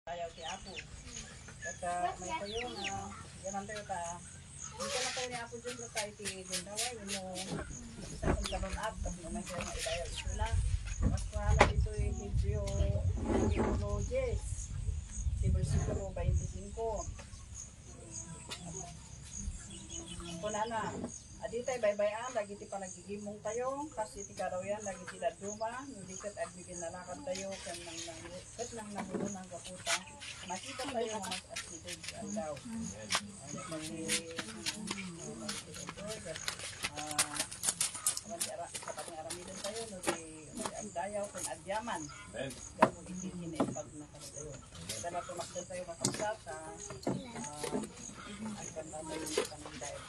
Ayaw si Apo. At may tayo na yaman tayo ta. Hindi ka na tayo ni Apo dyan sa tayo tigin daw ay yung isa kong karoon up kasi naman siya na itayaw ito na. Mas mahala dito yung video technologies. Versikulo 25. Kuna na. Adi tayo bye-bye lagi ti panagigimong tayo kasi ti karaw yan lagi ti daduma nulikat at bigin nalakad tayo kan nang nangulunang kaputa makita tayo ng mas asidid ang daw sapat nga aramidan tayo no di agdayaw kan adyaman gamo itin pag nakala tayo dala tumakdan tayo makapsat ang ganda tayo ng panandayo.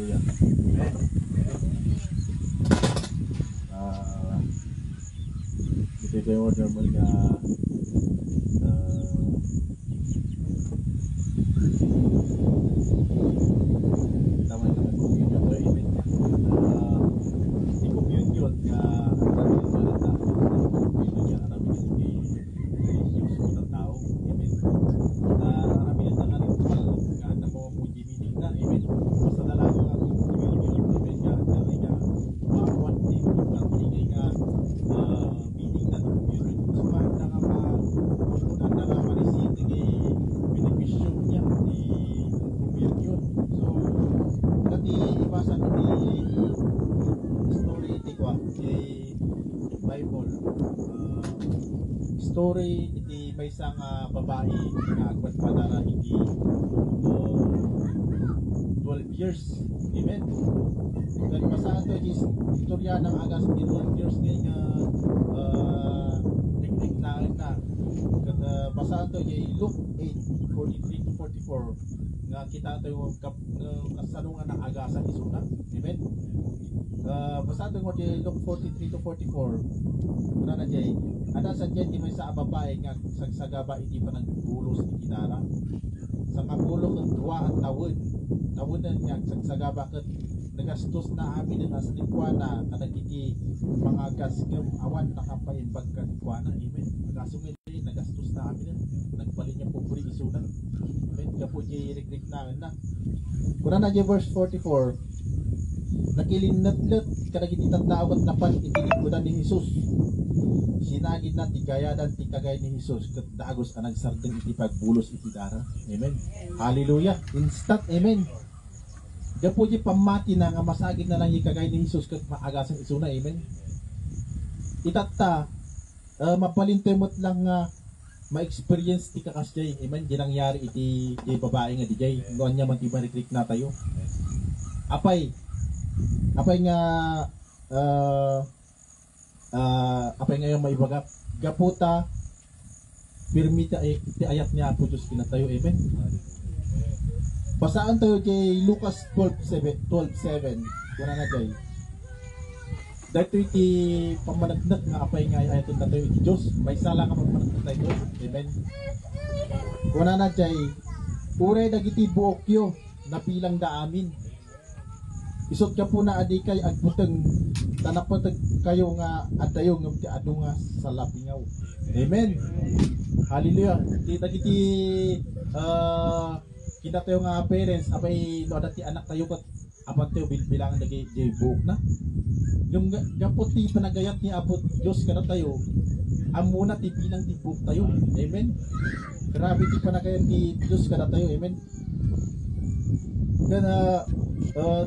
Hallelujah. Amen. Ito yung order mo nga tama naman communion to. Amen. Di communion nga ang communion nga aramin yung ng tao. Amen. Aramin na nga rin nga na mo meaning na. Amen. Basta na lang ang communion. Amen. Nga maawan din ang tingay nga meaning na communion. So mahanda nga mahanda nga ma-receive tingay benepisyo niya di communion. So dati ibasa ko di story iti ko Bible story iti may isang babae nga agpadpadara iti 12 years. Amen. Kaya basahan to iti istorya ng agas iti 12 years nga teknik na kaya basahan to iti Luke 8:43-44 nga kita ito yung kasalungan ng agasan isuna. Amen. Basahan to iti Luke 43-44 muna na jay ada sa dyan di may sa babae nga sagsagaba iti pa nagbulos iti dara sa kapulong ng 2 at tawunan niya sagsagaba kat nagastos na amin ng aslikwana kanag iti mga gasgam awan nakapaimbag kanikwana. Amen. Nagasungin din nagastos na amin nagpalin niya po puri isunan. Amen. Kapo di rigrig na kuna na di verse 44 nakilinatlet kanag iti tandao at napan iti likudan ni Jesus sinagid na tigayadan ti kagay ni Jesus ket dagos ang nagsardeng iti pagbulos iti dara. Amen. Hallelujah. Instant. Amen. Gapo di pamati na nga masagid na lang ikagay ni Jesus ket maagasan isuna. Amen. Itatta mapalintemot lang nga ma-experience ti kakasjay. Amen. Di nangyari iti babae nga dijay ngoan nya man ti barikrik na tayo. Apay nga apay ngayon maibagap gaputa pirmita iti ayat niya po Diyos kinatayo. Amen. Basaan tayo kay Lucas 12:7 kuna na kay dahito iti pamanagnak nga apay nga ayat na tayo iti Diyos may sala ka pamanagnak tayo. Amen. Kuna na kay uray dagiti buokyo napilang da amin isot ka po na adikay agputeng tanapatag kayo nga adayo nga ado nga sa lapingaw. Amen. Hallelujah. Dagiti kita tayo nga parents apay no dati anak tayo kat apat tayo bilangan dagi buok na yung gapot ti panagayat ni Apo Dios kada tayo amuna ti bilang ti buok tayo. Amen. Grabe ti panagayat ni Dios kada tayo. Amen. Kana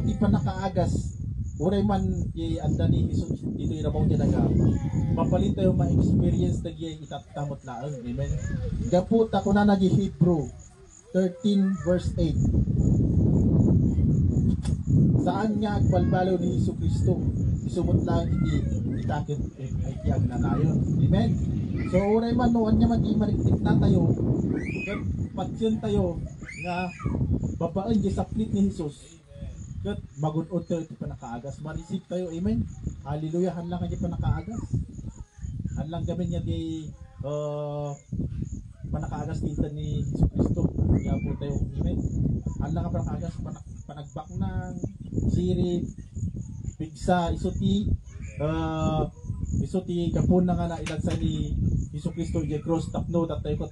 ti panakaagas uray man anda ni Jesus dito irabaw talaga mapalit tayo ma-experience dagi itatamot laeng. Amen. Gapot ako na nagi Hebrew 13:8 saan nga agbalbalo ni Jesucristo isumot lang iti itakit ay tiyag na nayon. Amen. So uray man noon nya man di mariktik na tayo patyan tayo nga babaan di saplit ni Jesus ket magun-od tayo iti panakaagas marisip tayo. Amen. Hallelujah. Hanlang iti panakaagas hanlang gamin niya di panakaagas tinta ni Jesucristo kaya po tayo. Amen. Hanlang ka panakaagas panagbak ng siri bigsa isuti kapon na nga na ilagsa ni Jesucristo iti cross tapno dat tayo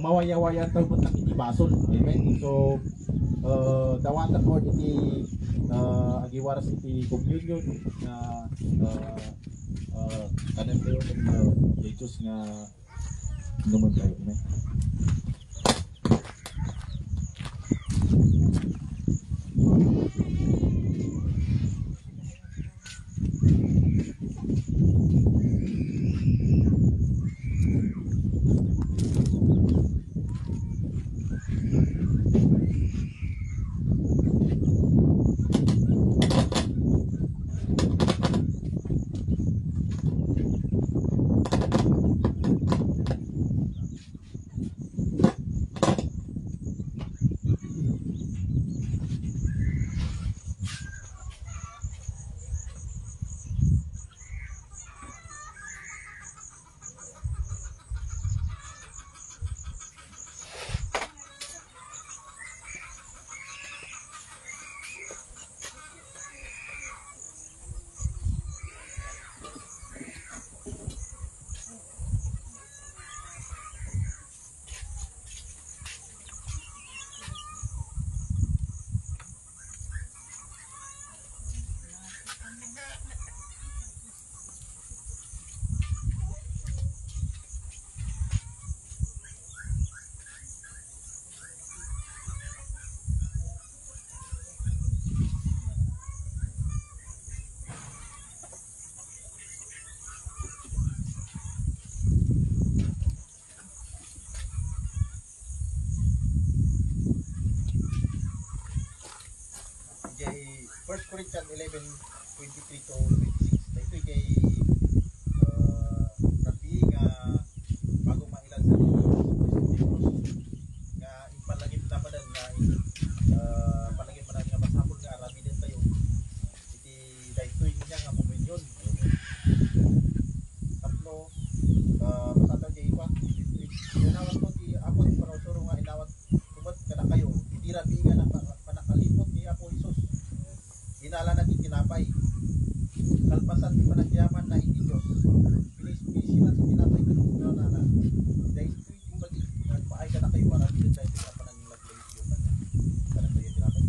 mawaya-wayan tayo ng iti basol. Amen. So dawatan mo iti agiwaras iti communion na kanan tayo ng Jesus nga naman tayo. Amen. Corinthians 11:23 to 26. Ito kay nabi nga bago mailan sa nga ipalagip na pa nga palagip pa nga masapol nga arabi din tayo. Iti daytoy niya nga komunyon. Tapno matataw di iba. Inawat ko ti Apo ni Parosoro nga inawat kumot kada kayo. Itira biga na panakalipot ni Apo Hesus. Inala na tinapay. Kalpasan ni panagyaman na hindi Diyos. Pinis-pisilan sa tinapay ko nung na. Dahil ito yung bagi. Nagpaay ka na kayo para bilin tayo sa panangilag-layos yung kanya. Karang kayo tinapay.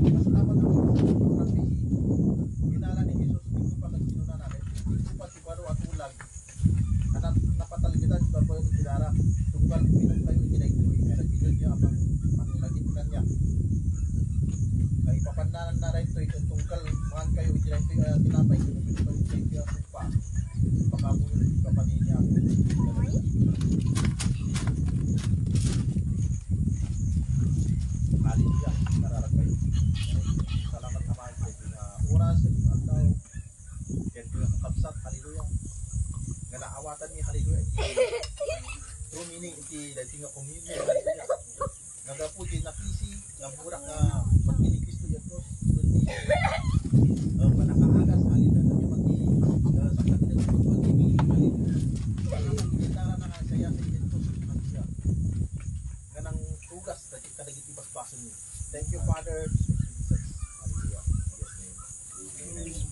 Mas naman ako sa mga inala ni Jesus. Hindi ko pa nagsinuna natin. Hindi ko pa tibaro at ulag. Napataligitan yung babae ng kinara. Tunggal pinag tayo yung kinagtuloy. Kaya nagbilin niya ang panglagit kanya. Kaya ipapandanan na rin ito. Tunggal mahal kayo. Tinapay ko. Thank you ako pa. Pakamu yung ipapanin niya ako. Hallelujah. Nararag kayo. Salamat na mahal sa ito na oras. Sa ito ang tao. Kaya ito yung kakabsat. Hallelujah. Nga naawatan niya. Hallelujah. True meaning iti dati nga communion. Nagaputi na pisi. Nga burak nga pagkini Kristo yung Diyos. Manakaagas. Hallelujah. Nga mati sa kanila sa pagpagini. Hallelujah. Hindi na nga saya sa iyo Diyos. Hallelujah. Nga nang tugas. Dati kadagit ibasbasan niyo. Thank you Father. Jesus. Hallelujah. Yes, name. Amen.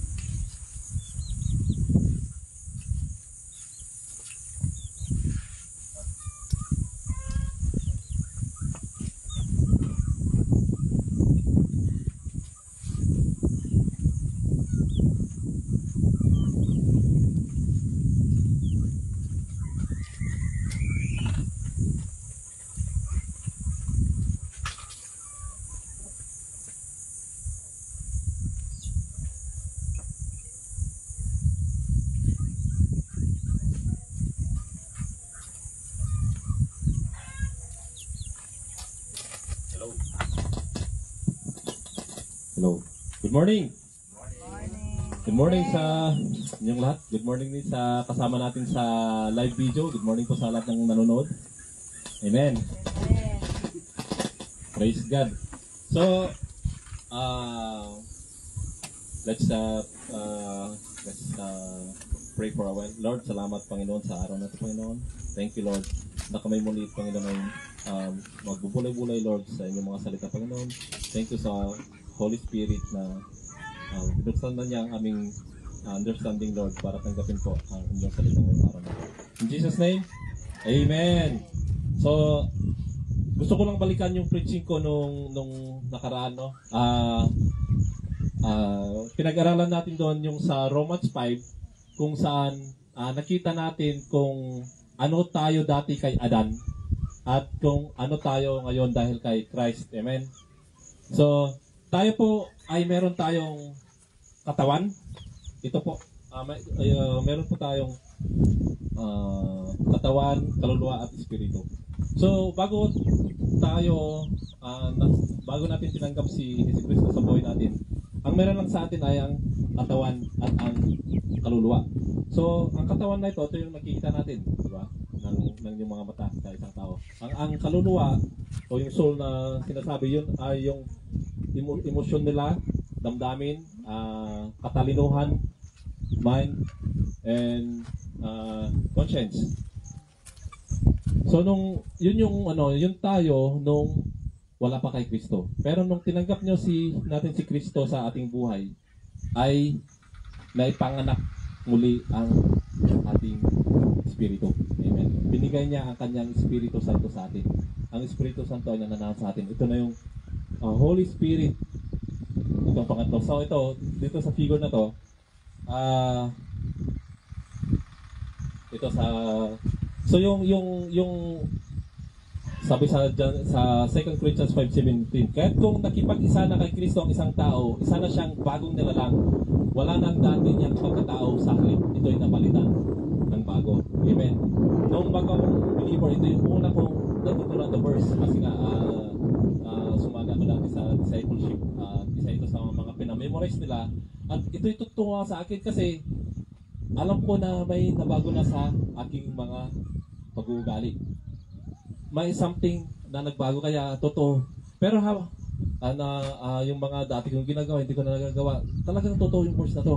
Hello. Good morning. Good morning sa inyong lahat. Good morning din sa kasama natin sa live video. Good morning po sa lahat ng nanonood. Amen. Praise God. So, let's pray for a while. Lord, salamat Panginoon sa araw na ito, Panginoon. Thank you, Lord, na kami muli, Panginoon, magbubulay-bulay, Lord, sa inyong mga salita, Panginoon. Thank you sa Holy Spirit na binuksan na niya ang aming understanding, Lord, para tanggapin po ang inyong salita ngayong araw na. In Jesus' name, Amen. So, gusto ko lang balikan yung preaching ko nung nakaraan, no? Pinag-aralan natin doon yung sa Romans 5, kung saan nakita natin kung ano tayo dati kay Adan at kung ano tayo ngayon dahil kay Christ. Amen. So, tayo po ay meron tayong katawan. Ito po, meron po tayong katawan, kaluluwa at espiritu. So, bago natin tinanggap si Jesucristo sa buhay natin, ang meron lang sa atin ay ang katawan at ang kaluluwa. So, ang katawan na ito yung nakikita natin, di ba? Ng yung mga mata sa isang tao. Ang kaluluwa o yung soul na sinasabi, yun ay yung emosyon nila, damdamin, katalinuhan, mind, and conscience. So yun yung tayo nung wala pa kay Kristo. Pero nung tinanggap nyo natin si Kristo sa ating buhay, ay naipanganak muli ang ating Espiritu. Amen. Binigay niya ang kanyang Espiritu Santo sa atin. Ang Espiritu Santo ay nananahan sa atin. Ito na yung Holy Spirit. Itong pangatlo. So ito, dito sa figure na to, ito so yung sabi sa 2 Corinthians 5:17, kahit kung nakipag-isa na kay Kristo ang isang tao, isa na siyang bagong nilalang, wala nang dati niyang pagkatao sa halip. Ito'y napalitan ng bago. Amen. Nung bago akong believer, ito yung una kong natutunan the verse kasi nga sumaga ko dati sa discipleship. Isa ito sa mga pinamemorize nila. At ito'y tutuwa sa akin kasi alam ko na may nabago na sa aking mga pag-uugali. May something na nagbago kaya totoo. Pero yung mga dati kong ginagawa, hindi ko na nagagawa. Talagang totoo yung verse na to.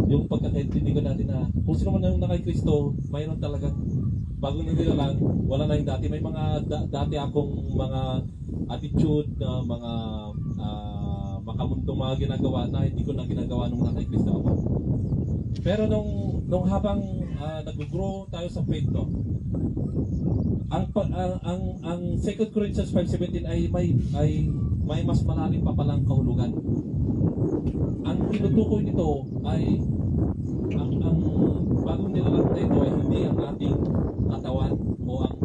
Yung pagkakaintindi ko natin na kung sino man yung nakay Kristo, mayroon talagang bagong nila lang, wala na yung dati. May mga dati akong mga attitude na mga makamundong mga ginagawa na hindi ko na ginagawa nung nakay Kristo ako. Pero nung habang nag-grow tayo sa faith no, ang 2 Corinthians 5:17 ay may mas malalim pa palang kahulugan. Ang tinutukoy nito ay ang bagong nilalang na ito ay hindi ang ating katawan o ang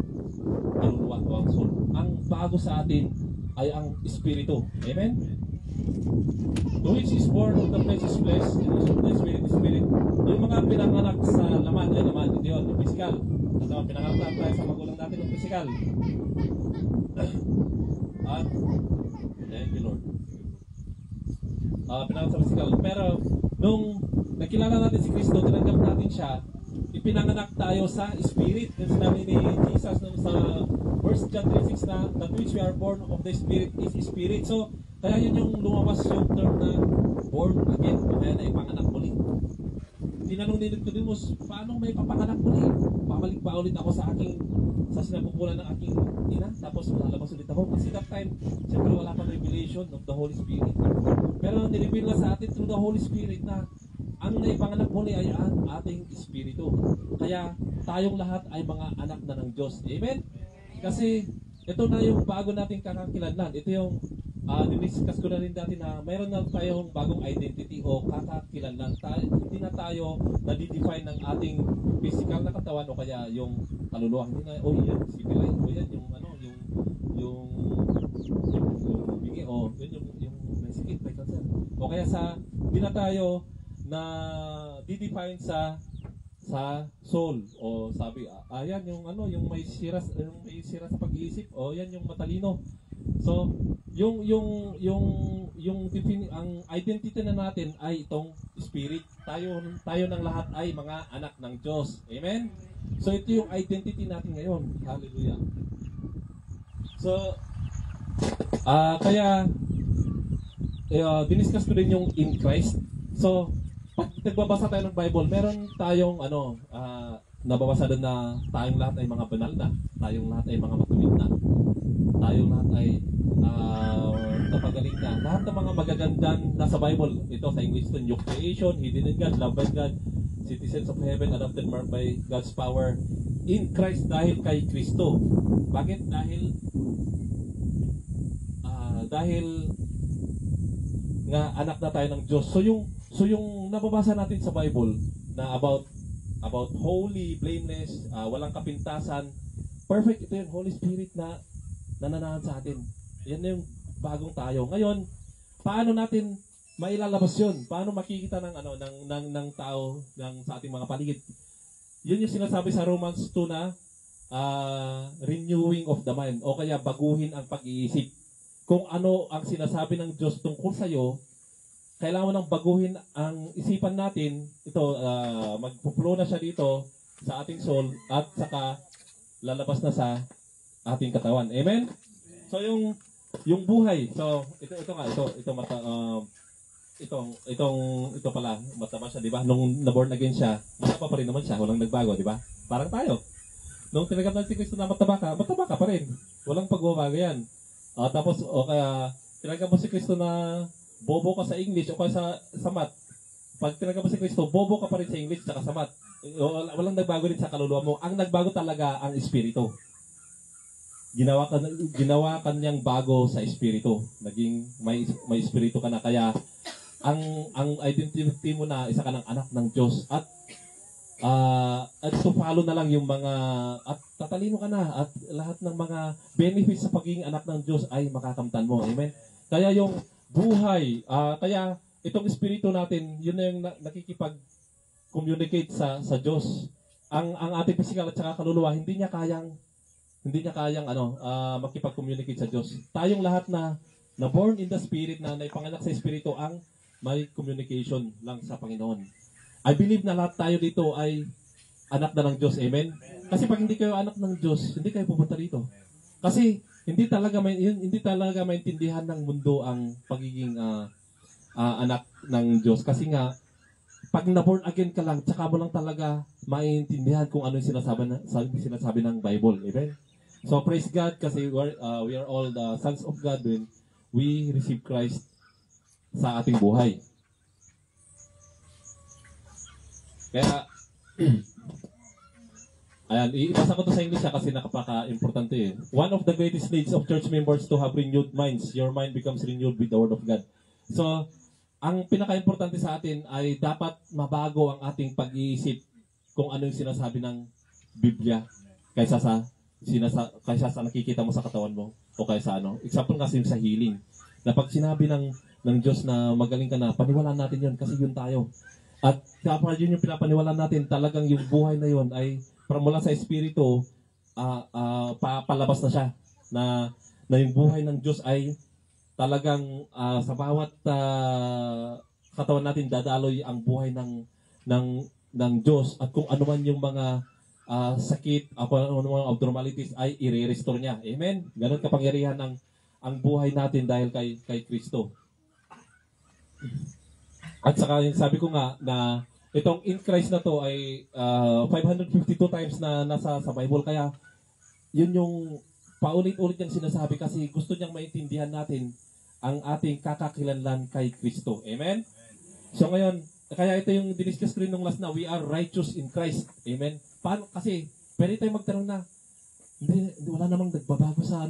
kaluluwa o ang soul. Ang bago sa atin ay ang espiritu. Amen? To which is born of the flesh is flesh, and the spirit is spirit. Yung mga pinanganak sa laman, yan naman, hindi yun, yung physical. At pinanganak tayo sa magulang natin ng physical. At, thank you Lord. Pinanganak sa physical. Pero, nung nakilala natin si Kristo, tinanggap natin siya, ipinanganak tayo sa spirit. Yung sinabi ni Jesus sa 1 John 3:6 na, that which we are born of the spirit is spirit. So, kaya yun yung lumabas yung term na born again, kaya na ipanganak muli. Tinanong ni Nicodemus, paano may papanganak muli? Pabalik ba ulit ako sa sinapupunan ng aking ina? Tapos lalabas ulit ako. Kasi that time, siyempre wala pang revelation of the Holy Spirit. Pero nireveal na sa atin through the Holy Spirit na ang naipanganak muli ay ang ating espiritu. Kaya tayong lahat ay mga anak na ng Diyos. Amen? Kasi ito na yung bago nating kakakilanlan. Ito yung diniscuss ko na rin dati na mayroon na tayong bagong identity o kakakilanlan. Hindi na tayo na-define ng ating physical na katawan o kaya yung kaluluwa. Hindi na, yan, civilize, yan, yung bingi, yun yung may sikit, may cancer. O kaya hindi na tayo na di-define sa soul o sabi yan yung may sira sa pag-iisip o yan yung matalino. So ang identity na natin ay itong spirit. Tayo ng lahat ay mga anak ng Diyos. Amen. So ito yung identity natin ngayon. Hallelujah. So kaya diniscuss ko din yung in Christ. So pag nagbabasa tayo ng Bible, meron tayong nababasa doon na tayong lahat ay mga banal na, tayong lahat ay mga matuwid na, tayong lahat ay napagaling na. Lahat ng mga magagandang nasa Bible, ito sa English ito, new creation, hidden in God, loved by God, citizens of heaven, adopted, marked by God's power, in Christ dahil kay Kristo. Bakit? Dahil nga anak na tayo ng Diyos. So yung nababasa natin sa Bible na about holy, blameless, walang kapintasan, perfect, ito yung Holy Spirit na nananahan sa atin. Yan yung bagong tayo. Ngayon, paano natin mailalabas yun? Paano makikita ng tao sa ating mga paligid? Yun yung sinasabi sa Romans 2 na renewing of the mind o kaya baguhin ang pag-iisip. Kung ano ang sinasabi ng Diyos tungkol sa iyo, kailangan mo nang baguhin ang isipan natin. Ito, magpo-flow na siya dito sa ating soul at saka lalabas na sa ating katawan. Amen? So yung buhay. So ito pala mataba siya, di ba? Nung na-born again siya, mataba pa rin naman siya, walang nagbago, di ba? Parang tayo. Nung tinanggap natin si Kristo na mataba ka pa rin. Walang pagbabago yan. Tapos kaya tinanggap mo si Kristo na bobo ka sa English o kaya sa math. Pag tinanggap mo si Kristo, bobo ka pa rin sa English at sa math. Walang nagbago din sa kaluluwa mo. Ang nagbago talaga ang espiritu. Ginawa ka niyang bago sa espiritu. Naging may espiritu ka na. Kaya ang identity mo na isa ka ng anak ng Diyos. At to follow na lang yung mga at tatalino ka na at lahat ng mga benefits sa pagiging anak ng Diyos ay makakamtan mo. Amen? Kaya yung buhay, kaya itong espiritu natin, yun na yung nakikipag-communicate sa Diyos. ang ating physical at saka kaluluwa, hindi niya kayang makipag-communicate sa Diyos. Tayong lahat na born in the Spirit, na naipanganak sa Espiritu, ang may communication lang sa Panginoon. I believe na lahat tayo dito ay anak na ng Diyos. Amen? Kasi pag hindi kayo anak ng Diyos, hindi kayo pupunta dito. Kasi hindi talaga maintindihan ng mundo ang pagiging anak ng Diyos. Kasi nga, pag na-born again ka lang, tsaka mo lang talaga maintindihan kung ano yung sinasabi ng Bible. Amen? So, praise God, kasi we are all the sons of God when we receive Christ sa ating buhay. Kaya, ayan, ibasa ko to sa English kasi nakapaka-importante eh. One of the greatest needs of church members to have renewed minds. Your mind becomes renewed with the Word of God. So, ang pinaka-importante sa atin ay dapat mabago ang ating pag-iisip kung ano yung sinasabi ng Biblia kaysa sa nakikita mo sa katawan mo o kaysa ano. Example kasi yung sa healing. Na pag sinabi ng Diyos na magaling ka na, paniwalaan natin yun kasi yun tayo. At kapag yun yung pinapaniwalaan natin, talagang yung buhay na yun ay mula sa Espiritu, palabas na siya. Na yung buhay ng Diyos ay talagang sa bawat katawan natin dadaloy ang buhay ng Diyos, at kung ano man yung mga sakit, ano mga abnormalities ay i-restore niya. Amen? Ganun kapangyarihan ang buhay natin dahil kay Kristo. At saka yung sabi ko nga na itong in Christ na to ay 552 times na nasa sa Bible, kaya yun yung paulit-ulit niyang sinasabi kasi gusto niyang maintindihan natin ang ating kakakilanlan kay Kristo. Amen? So ngayon, kaya ito yung diniscuss ko rin nung last na, we are righteous in Christ. Amen? Paano? Kasi, pwede tayo magtanong na, wala namang nagbabago sa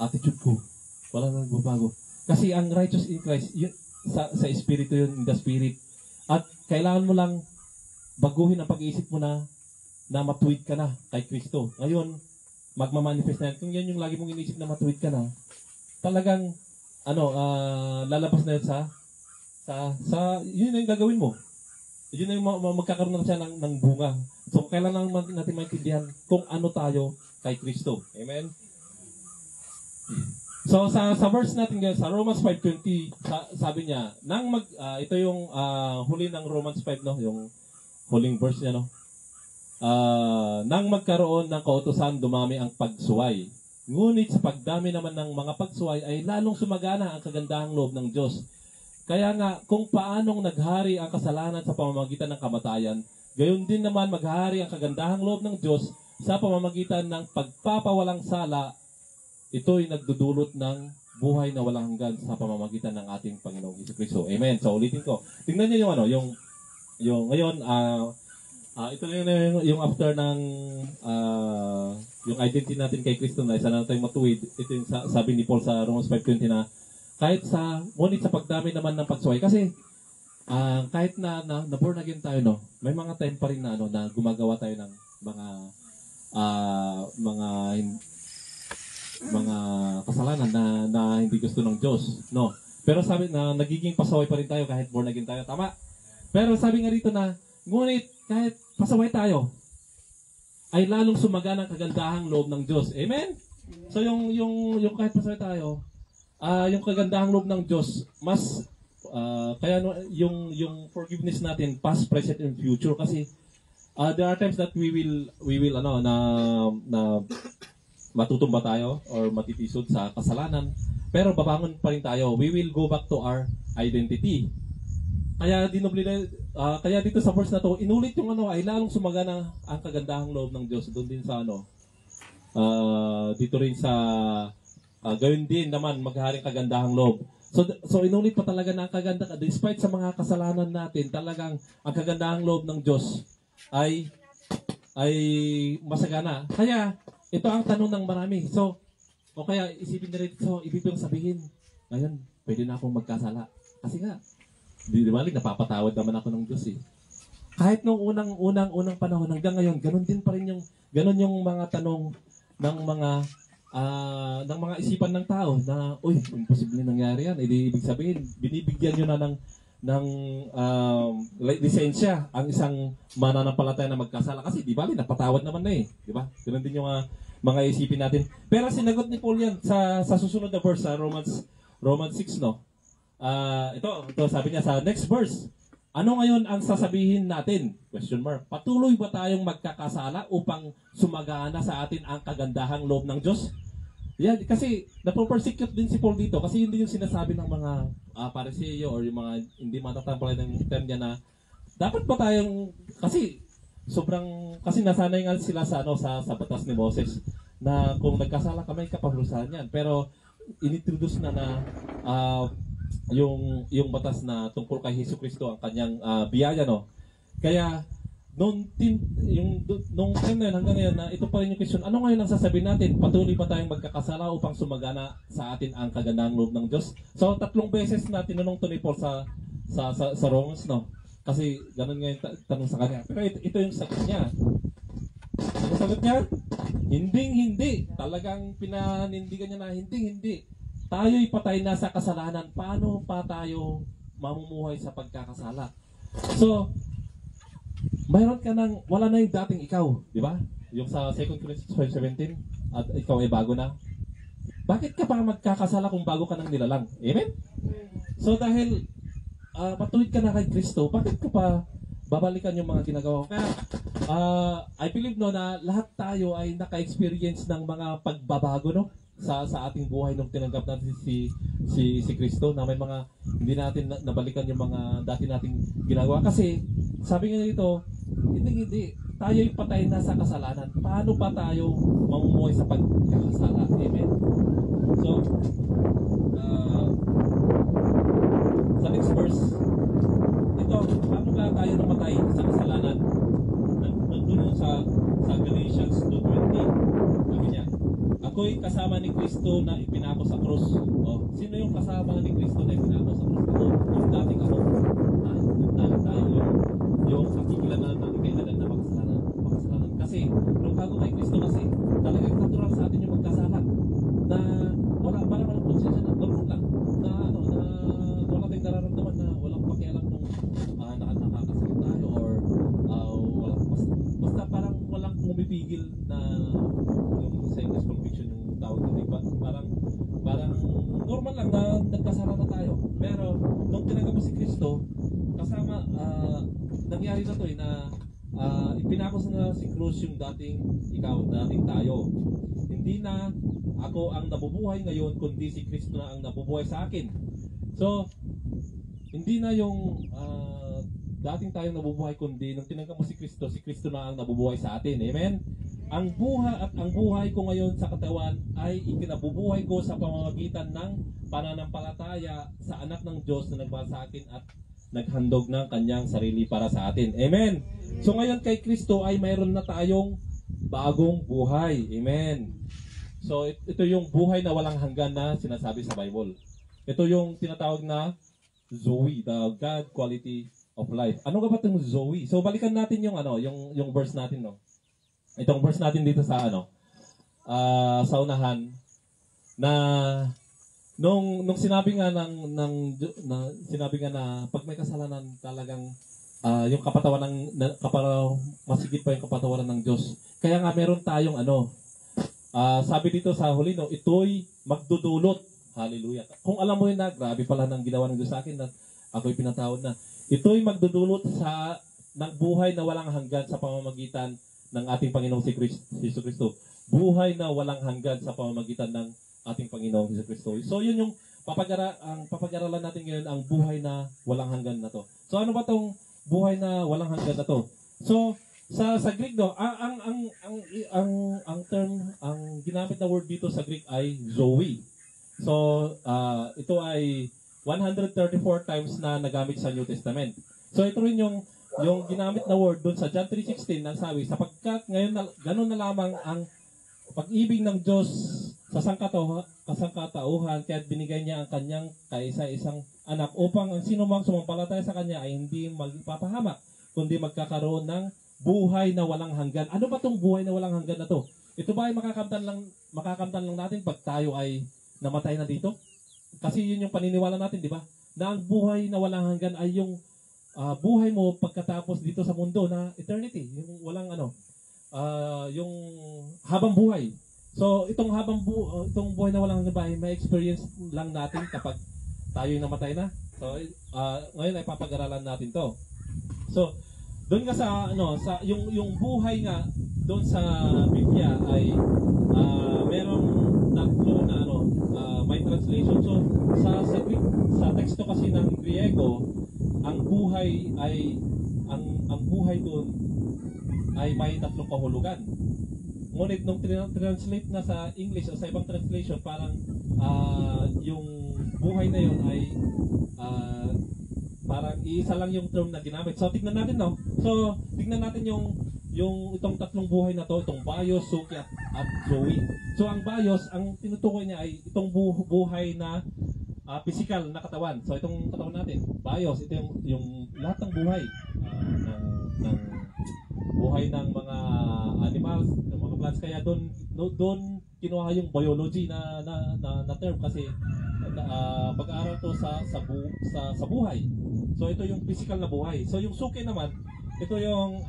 attitude ko. Wala namang nagbabago. Kasi ang righteous in Christ, yun, sa Espiritu yun, in the Spirit. At kailangan mo lang baguhin ang pag-iisip mo na matuwid ka na kay Kristo. Ngayon, magmamanifest na yan. Kung yan yung lagi mong iniisip na matuwid ka na, talagang, lalabas na yun yun na yung gagawin mo. Yun na yung magkakaroon na siya ng bunga. So, kailangan natin maintindihan kung ano tayo kay Kristo. Amen? So, sa verse natin ngayon, sa Romans 5:20, sabi niya, ito yung huli ng Romans 5, no? Yung huling verse niya, no? Nang magkaroon ng kautusan, dumami ang pagsuway. Ngunit sa pagdami naman ng mga pagsuway ay lalong sumagana ang kagandahang loob ng Diyos. Kaya nga, kung paanong naghari ang kasalanan sa pamamagitan ng kamatayan, gayon din naman maghari ang kagandahang loob ng Diyos sa pamamagitan ng pagpapawalang sala. Ito'y nagdudulot ng buhay na walang hanggan sa pamamagitan ng ating Panginoong Jesucristo. Amen. So, ulitin ko. Tingnan niyo yung ngayon, ito yung after ng yung identity natin kay Kristo na isa na tayong matuwid. Ito yung sabi ni Paul sa Romans 5:20 na ngunit sa pagdami naman ng pagsuway. Kasi kahit na born again tayo, no, may mga time pa rin na gumagawa tayo ng mga kasalanan na hindi gusto ng Diyos, no. Pero sabi na nagiging pasaway pa rin tayo kahit born again tayo, tama. Pero sabi nga rito na ngunit kahit pasaway tayo ay lalong sumagana ang kagandahang loob ng Diyos. Amen. So yung kahit pasaway tayo, yung kagandahang loob ng Diyos mas kaya yung forgiveness natin past, present and future, kasi there are times that we will na matutumba tayo or matitisod sa kasalanan, pero babangon pa rin tayo. We will go back to our identity. Kaya kaya dito sa verse na to, inulit yung ay lalong sumagana ang kagandahang loob ng Diyos. Doon din sa dito rin sa gawin din naman magharing kagandahang loob. So inulit pa talaga na ang kagandahang, despite sa mga kasalanan natin, talagang ang kagandahang loob ng Diyos ay masagana. Kaya ito ang tanong ng marami. So, o kaya isipin na rin, so ibig sabihin, ngayon, pwede na akong magkasala. Kasi nga, di balik, napapatawad naman ako ng Diyos eh. Kahit nung unang panahon hanggang ngayon, ganun din pa rin yung mga tanong ng mga isipan ng tao na, uy, imposible nangyari yan. Ibig sabihin, binibigyan nyo na lisensya ang isang mananampalataya na magkasala kasi di bali napatawad naman na di ba? Ganun din yung mga isipin natin. Pero sinagot ni Paul yan sa susunod na verse sa Romans 6, no. Ito sabi niya sa next verse. Ano ngayon ang sasabihin natin? Question mark. Patuloy ba tayong magkakasala upang sumagana sa atin ang kagandahang loob ng Diyos? Yeah, kasi napopersecute din si Paul dito kasi hindi yung sinasabi ng mga Pariseo or yung mga hindi matatampalay ng term niya na dapat ba tayong kasi kasi nasanay nga sila sa sa batas ni Moses na kung nagkasala ka may kapahulusan yan. Pero inintroduce na yung batas na tungkol kay Jesucristo ang kanyang biyaya, no. Kaya nung time na yun hanggang ngayon na ito pa rin yung question, ano ngayon ang sasabihin natin? Patuloy ba tayong magkakasala upang sumagana sa atin ang kagandahang loob ng Diyos? So 3 beses na tinanong to ni Paul sa Romans, no. Kasi ganun nga yung tanong sa kanya. Pero ito yung sagot niya. Ano sagot niya? Hindi. Talagang pinanindigan niya na hindi. Tayo'y patay na sa kasalanan. Paano pa tayo mamumuhay sa pagkakasala? So, mayroon ka wala na yung dating ikaw, di ba? Yung sa 2 Corinthians 5:17, at ikaw ay bago na. Bakit ka pa magkakasala kung bago ka nang nilalang? Amen? So, dahil matuwid ka na kay Kristo, bakit ka pa babalikan yung mga ginagawa ko? Kaya, I believe na lahat tayo ay naka-experience ng mga pagbabago, no? Sa ating buhay nung tinanggap natin si Kristo, na may mga hindi natin nabalikan yung mga dati nating ginagawa. Kasi, sabi nga dito, hindi. Tayo'y patay na sa kasalanan. Paano pa tayo mamumuhay sa pagkakasala? Amen? So, sa next verse, paano ba tayo namatay sa kasalanan? Nandun sa Galatians 2:20. Sabi niya, ako'y kasama ni Kristo na ipinako sa krus. Sino yung kasama ni Kristo na ipinako sa krus? Yung dating ako. Yung tayo yung kakikilan na kay Adan na makasalanan. Kasi, nung bago kay Kristo kasi, talagang natural sa atin yung magkasala. Na wala naman konsensya na, normal lang. Na wala tayong nararamdaman na walang pakialam kung nakakasakit tayo or basta parang walang pumipigil na yung sinus conviction yung tawag na diba? Parang normal lang na nagkasala na tayo. Pero nung tinanggap mo si Kristo, kasama nangyari na to na ipinako na si Cruz yung dating tayo. Hindi na ako ang nabubuhay ngayon, kundi si Kristo na ang nabubuhay sa akin. So, hindi na yung dating tayong nabubuhay, kundi nung tinanggap mo si Kristo na ang nabubuhay sa atin. Amen? Ang buhay ko ngayon sa katawan ay ikinabubuhay ko sa pamamagitan ng pananampalataya sa anak ng Diyos na nagmahal sa akin at naghandog ng kanyang sarili para sa atin. Amen? So ngayon kay Kristo ay mayroon na tayong bagong buhay. Amen? So ito yung buhay na walang hanggan na sinasabi sa Bible. Ito yung tinatawag na Zoe, the God quality of life. Ano ba itong Zoe? So balikan natin yung yung verse natin, no. Itong verse natin dito sa sa unahan na nung sinabi nga sinabi nga na pag may kasalanan talagang yung kapatawan masigit pa yung kapatawaran ng Diyos. Kaya nga meron tayong sabi dito sa huli, no, ito'y magdudulot. Hallelujah. Kung alam mo yun na, grabe pala ng ginawa ng Diyos sa akin na ako'y pinatawad na. Ito'y magdudulot ng buhay na walang hanggan sa pamamagitan ng ating Panginoong si Kristo. Buhay na walang hanggan sa pamamagitan ng ating Panginoong si Kristo. So yun yung papag-aralan natin ngayon, ang buhay na walang hanggan na to. So ano ba tong buhay na walang hanggan na to? So sa Greek, no, ang term, ang ginamit na word dito sa Greek ay Zoe. So, ito ay 134 times na nagamit sa New Testament. So, ito rin yung ginamit na word doon sa John 3:16 nang sabi, sapagkat ngayon ganun na lamang ang pag-ibig ng Diyos sa kasangkatauhan, kaya't binigay niya ang kanyang kaisa-isang anak upang ang sino mang sumampalataya sa kanya ay hindi magpapahamak, kundi magkakaroon ng buhay na walang hanggan. Ano ba tong buhay na walang hanggan na to? Ito ba ay makakamtan lang natin pag tayo ay namatay na dito? Kasi yun yung paniniwala natin, di ba? na ang buhay na walang hanggan ay yung buhay mo pagkatapos dito sa mundo na eternity, yung walang yung habang buhay. So itong itong buhay na walang hanggan ba ay may experience lang natin kapag tayo yung namatay na. So ngayon ay papag-aralan natin 'to. So doon nga sa sa yung buhay nga doon sa Biblia ay merong tatlo na may translation. So sa teksto kasi ng Griego, ang buhay ay ang buhay doon ay may tatlong kahulugan. Ngunit nung translate na sa English o sa ibang translation, parang yung buhay na yun ay parang iisa lang yung term na ginamit. So tignan natin So tignan natin yung itong tatlong buhay na to, itong bios, suki at zoe. So ang bios, ang tinutukoy niya ay itong buhay na physical na katawan. So itong katawan natin, bios, ito yung lahat ng buhay ng buhay ng mga animals, ng mga plants. Kaya doon kinuha yung biology na term kasi pag-aaral to sa buhay. So ito yung physical na buhay. So yung suki naman, ito yung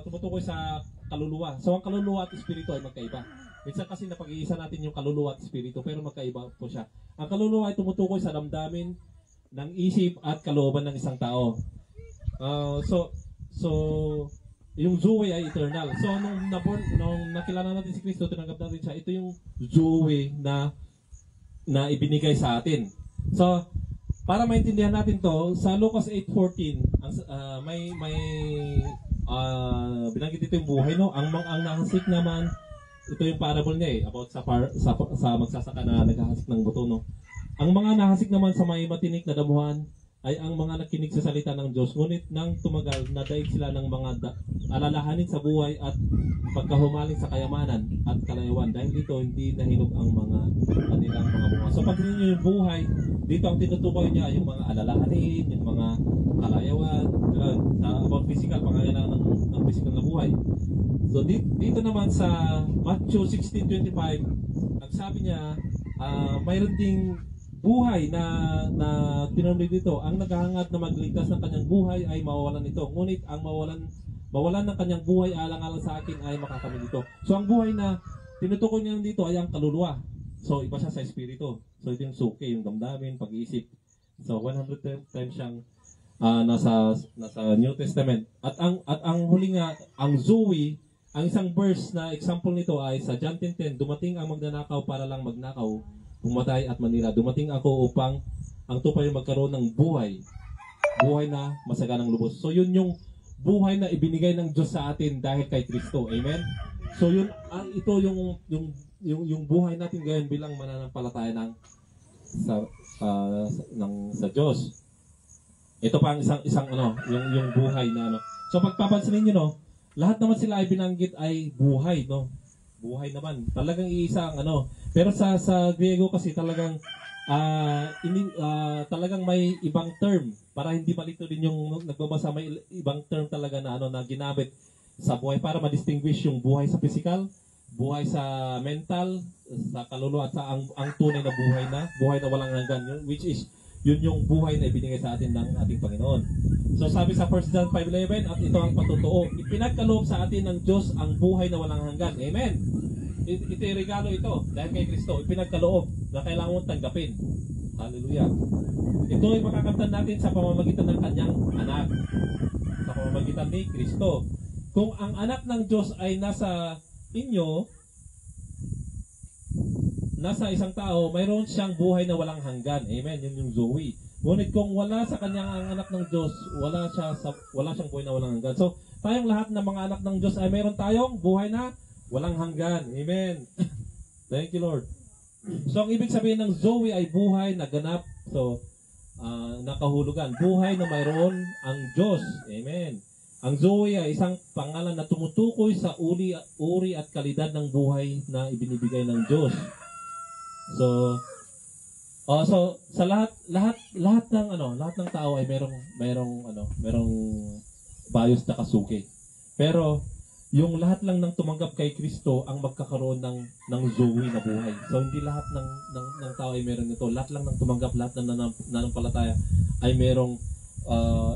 tumutukoy sa kaluluwa. So ang kaluluwa at espiritu ay magkaiba. Minsan kasi napag-iisa natin yung kaluluwa at espiritu, pero magkaiba po siya. Ang kaluluwa ay tumutukoy sa damdamin ng isip at kalooban ng isang tao. So yung Zoe ay eternal. So nung nakilala natin si Kristo, tinanggap natin siya. Ito yung Zoe na ibinigay sa atin. So para maintindihan natin to, sa Lucas 8:14, may binanggit dito yung buhay, no? Ang nahasik naman, ito yung parable niya about sa magsasaka na naghahasik ng buto, no? Ang mga nahasik naman sa may matinik na damuhan ay ang mga nakinig sa salita ng Diyos, ngunit nang tumagal, nadaig sila ng mga alalahanin sa buhay at pagkahumaling sa kayamanan at kalayuan. Dahil dito, hindi nahinog ang kanilang mga bunga. So pag ninyo yung buhay, dito ang tinutukoy niya yung mga alalahanin, yung mga kalayawan, about physical, pangangailangan ng physical na buhay. So dito naman sa Matthew 16:25, ang sabi niya, mayroon ding buhay na tinanong dito, ang naghahangad na magligtas ng kanyang buhay ay mawawalan nito. Ngunit ang mawalan ng kanyang buhay alang-alang sa akin ay makakamit dito. So ang buhay na tinutukoy niya dito ay ang kaluluwa. So iba siya sa espiritu. So ito yung suki, yung damdamin, pag-iisip. So 100 times siyang nasa New Testament. At ang huli nga, ang Zoe, ang isang verse na example nito ay sa John 10:10, dumating ang magnanakaw para lang magnakaw, pumatay at manira. Dumating ako upang ang tupay magkaroon ng buhay na masaganang lubos. So yun yung buhay na ibinigay ng Diyos sa atin dahil kay Kristo. Amen. So yun ito yung buhay natin ngayon bilang mananampalataya sa Diyos. Ito pa ang isang yung buhay na So pagpapansin niyo lahat naman sila ay binanggit ay buhay, buhay naman. Talagang iisa ang Pero sa Griego kasi talagang talagang may ibang term para hindi malito din yung nagbabasa, may ibang term talaga na na ginamit sa buhay para ma-distinguish yung buhay sa physical, buhay sa mental, sa kaluluwa at sa ang tunay na buhay na walang hanggan, which is yun yung buhay na ibinigay sa atin ng ating Panginoon. So sabi sa 1 John 5:11, at ito ang patutuo, ipinagkaloob sa atin ng Diyos ang buhay na walang hanggan. Amen. Ito yung regalo ito dahil kay Kristo, ipinagkaloob na kailangan mong tanggapin. Hallelujah. Ito ay makakamtan natin sa pamamagitan ng kanyang anak, sa pamamagitan ni Kristo. Kung ang anak ng Diyos ay nasa inyo, nasa isang tao, mayroon siyang buhay na walang hanggan. Amen. Yun yung Zoe. Ngunit kung wala sa kanyang ang anak ng Diyos, wala siyang buhay na walang hanggan. So, tayong lahat ng mga anak ng Diyos ay mayroon tayong buhay na walang hanggan. Amen. Thank you, Lord. So, ang ibig sabihin ng Zoe ay buhay na ganap. So, nakahulugan. Buhay na mayroon ang Diyos. Amen. Ang Zoe ay isang pangalan na tumutukoy sa uri at kalidad ng buhay na ibinibigay ng Diyos. So sa lahat ng tao ay merong bios na kasuki. Pero yung lahat lang ng tumanggap kay Kristo ang magkakaroon ng Zoe na buhay. So hindi lahat ng tao ay meron nito. Lahat lang ng tumanggap, lahat ng nanampalataya ay merong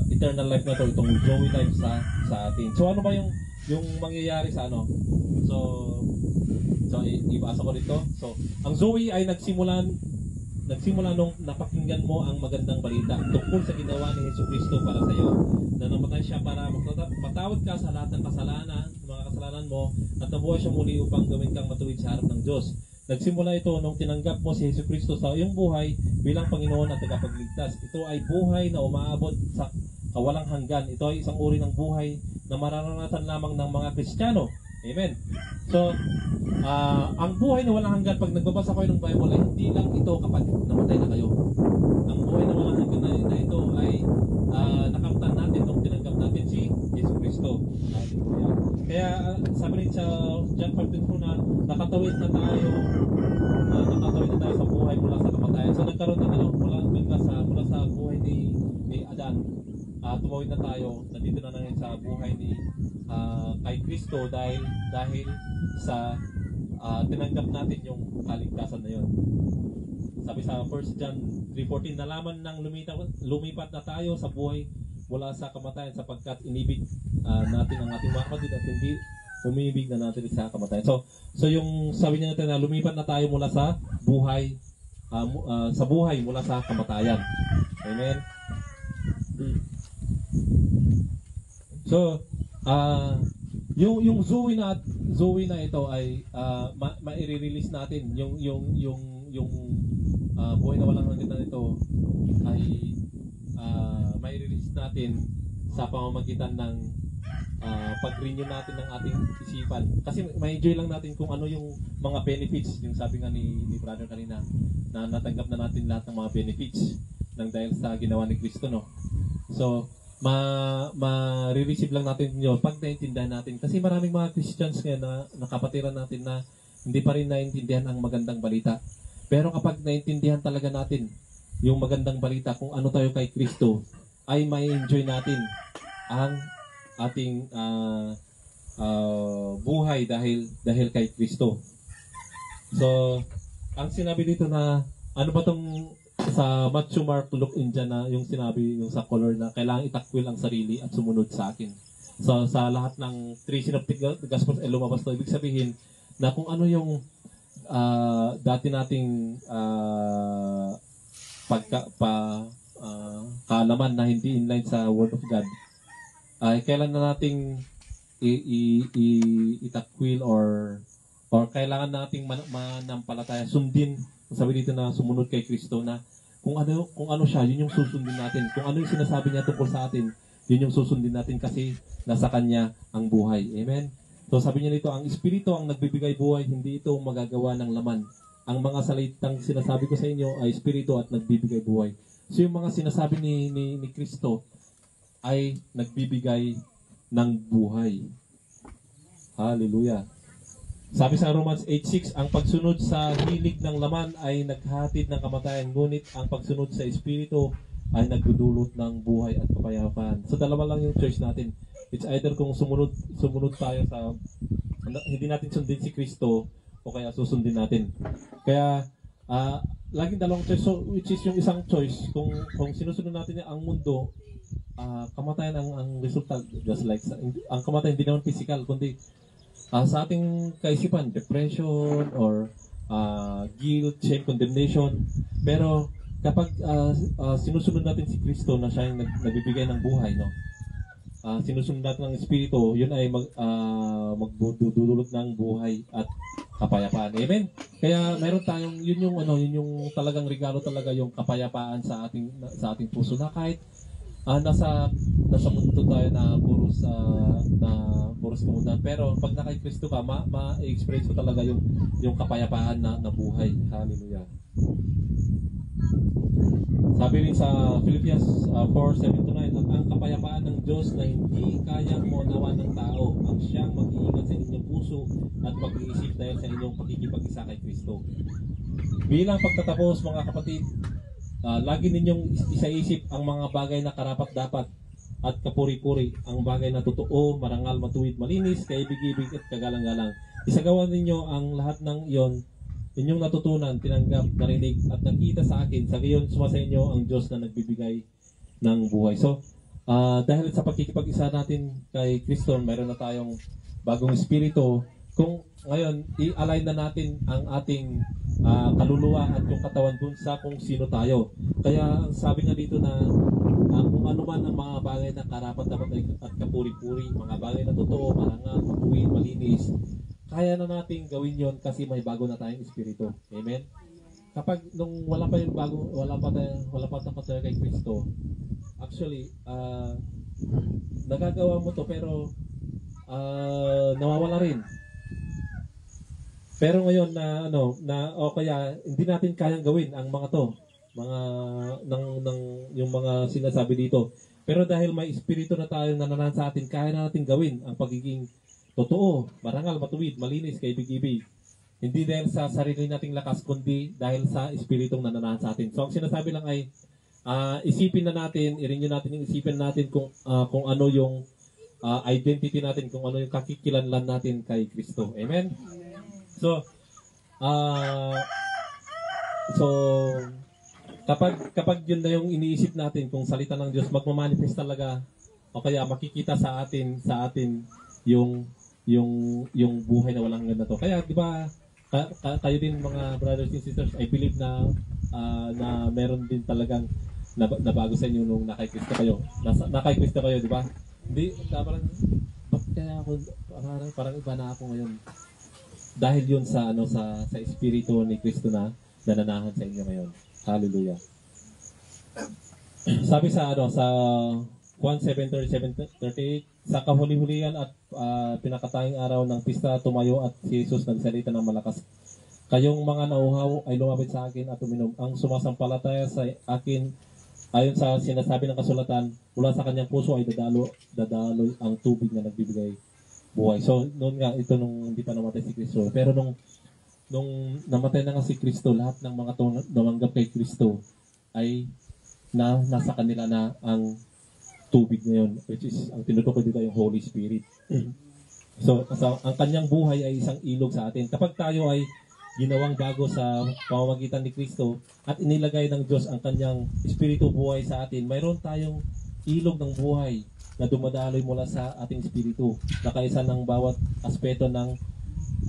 eternal life na to, itong Zoe life sa atin. So ano ba yung mangyayari sa ano? So ibasa ko dito. So ang Zoe ay nagsimula nung napakinggan mo ang magandang balita tungkol sa ginawa ni Jesucristo para sa iyo, na namatay siya para matawad ka sa lahat ng mga kasalanan mo, at nabuhay siya muli upang gawin kang matuwid sa harap ng Diyos. Nagsimula ito nung tinanggap mo si Jesucristo sa iyong buhay bilang Panginoon at tagapagligtas. Ito ay buhay na umaabot sa kawalang hanggan. Ito ay isang uri ng buhay na mararanasan lamang ng mga Kristiyano. Amen. So, ang buhay na walang hanggan, pag nagbabasa kayo ng Bible, ay hindi lang ito kapag namatay na kayo. Ang buhay na walang hanggan na ito ay nakamtan natin nung tinanggap natin si Yesu Cristo. Kaya sabi rin sa John 15 na nakatawid na tayo sa buhay mula sa kamatayan. So nagkaroon ng mula sa buhay ni Adan. Tumawid na tayo, nandito na ngayon sa buhay ni kay Kristo dahil sa tinanggap natin yung kaligtasan na yun. Sabi sa 1 John 3:14, nalaman ng lumipat na tayo sa buhay mula sa kamatayan sapagkat inibig natin ang ating mga kapatid at hindi umibig na natin sa kamatayan. So yung sabi niya natin na lumipat na tayo mula sa buhay mula sa kamatayan. Amen. So, yung Zoe na ito ay mai-release natin yung buhay na walang hanggan na ito ay mai-release natin sa pamamagitan ng pag-renew natin ng ating isipan. Kasi ma-enjoy lang natin kung ano yung mga benefits, yung sabi nga ni brother kanina, na natanggap na natin lahat ng mga benefits ng dahil sa ginawa ni Kristo, no? So, ma-receive lang natin yun pag naintindihan natin. Kasi maraming mga Christians ngayon na nakapatiran natin na hindi pa rin naintindihan ang magandang balita. Pero kapag naintindihan talaga natin yung magandang balita kung ano tayo kay Kristo, ay may enjoy natin ang ating buhay dahil kay Kristo. So, ang sinabi dito na ano ba tong sa Matthew, Mark, Luke, Indiana, yung sinabi yung sa color na kailangan itakwil ang sarili at sumunod sa akin. So sa lahat ng 3 synoptic gospels ay lumabas to. Ibig sabihin na kung ano yung dati nating kaalaman na hindi inline sa Word of God, ay kailan na nating itakwil or kailangan nating manampalataya, sundin. Sabi dito na sumunod kay Kristo, na kung ano siya, yun yung susundin natin. Kung ano yung sinasabi niya tungkol sa atin, yun yung susundin natin kasi nasa Kanya ang buhay. Amen? So sabi niya dito, ang Espiritu ang nagbibigay buhay, hindi ito magagawa ng laman. Ang mga salitang sinasabi ko sa inyo ay Espiritu at nagbibigay buhay. So yung mga sinasabi ni Kristo ay nagbibigay ng buhay. Hallelujah. Sabi sa Romans 8:6, ang pagsunod sa hilig ng laman ay naghatid ng kamatayan, ngunit ang pagsunod sa Espiritu ay nagdudulot ng buhay at kapayapaan. So dalawa lang yung choice natin. It's either kung sumunod tayo sa hindi natin sundin si Kristo o kaya susundin natin. Kaya laging dalawang choice, so which is yung isang choice kung sinusunod natin ang mundo, kamatayan ang resulta, just like ang kamatayan hindi naman physical kundi sa ating kaisipan, depression or guilt, shame, condemnation. Pero kapag sinusunod natin si Kristo na siya yung nagbibigay ng buhay, no? Sinusunod natin ang Espiritu, yun ay magdudulot ng buhay at kapayapaan. Amen. Kaya meron tayong yun yung talagang regalo talaga, yung kapayapaan sa ating puso, na kahit nasa mundo tayo na puros kamundan, pero pag nakay Kristo ka, ma-experience mo talaga yung kapayapaan na buhay. Hallelujah. Sabi rin sa Philippians 4:7-9, at ang kapayapaan ng Diyos na hindi kayang maunawan ng tao ang siyang mag-iingat sa inyong puso at mag-iisip dahil sa inyong pakikipag-isa kay Kristo. Bilang pagtatapos, mga kapatid, lagi ninyong isaisip ang mga bagay na karapat-dapat at kapuri-puri, ang bagay na totoo, marangal, matuwid, malinis, kaibig-ibig at kagalang-galang. Isagawa ninyo ang lahat ng iyon, inyong natutunan, tinanggap, narinig at nakita sa akin. Sa gayon, sumasa inyo ang Diyos na nagbibigay ng buhay. So, dahil sa pagkikipag-isa natin kay Kristo, mayroon na tayong bagong espiritu. Kung ngayon, i-align na natin ang ating kaluluwa at yung katawan dun sa kung sino tayo. Kaya ang sabi nga dito na kung ano man ang mga bagay na karapat-dapat at kapuri-puri, mga bagay na totoo, marangal, matuwid, malinis, kaya na nating gawin yon kasi may bago na tayong espiritu. Amen? Kapag nung wala pa yung bago, wala pa tayo kay Kristo, actually, nagagawa mo to pero nawawala rin. Pero ngayon o kaya hindi natin kayang gawin ang mga to, yung mga sinasabi dito. Pero dahil may espiritu na tayong nananahan sa atin, kaya na natin gawin ang pagiging totoo, marangal, matuwid, malinis, kaibig-ibig. Hindi dahil sa sarili nating lakas, kundi dahil sa espiritong nananahan sa atin. So ang sinasabi lang ay isipin na natin, i-renew natin yung isipin natin kung ano yung identity natin, kung ano yung kakikilanlan natin kay Kristo. Amen? So, kapag yun na yung iniisip natin, kung salita ng Diyos, magmamanifest talaga, o kaya makikita sa atin yung buhay na walang hanggan na to. Kaya, di ba, kayo din mga brothers and sisters, I believe na meron din talagang nabago sa inyo nung nakay Kristo kayo. Nakay Kristo kayo, di ba? Hindi, parang, ba't kaya ako, parang iba na ako ngayon. Dahil yun sa espiritu ni Kristo na nananahan sa inyo ngayon. Hallelujah. Sabi sa Juan 7:37-38, sa kahuli-hulihan at pinakatayang araw ng pista, tumayo at si Jesus nagsalita ng malakas. Kayong mga nauhaw ay lumapit sa akin at uminom. Ang sumasampalataya sa akin, ayon sa sinasabi ng kasulatan, mula sa kanyang puso ay dadaloy ang tubig na nagbibigay buhay. So, noon nga, ito nung hindi pa namatay si Kristo. Pero nung namatay na nga si Kristo, lahat ng mga namanggap kay Kristo ay nasa kanila na ang tubig ngayon, which is, ang tinutukoy dito yung Holy Spirit. So, ang kanyang buhay ay isang ilog sa atin. Kapag tayo ay ginawang bago sa pamamagitan ni Kristo at inilagay ng Diyos ang kanyang espiritu buhay sa atin, mayroon tayong ilog ng buhay na dumadaloy mula sa ating espiritu, na kaisa ng bawat aspeto ng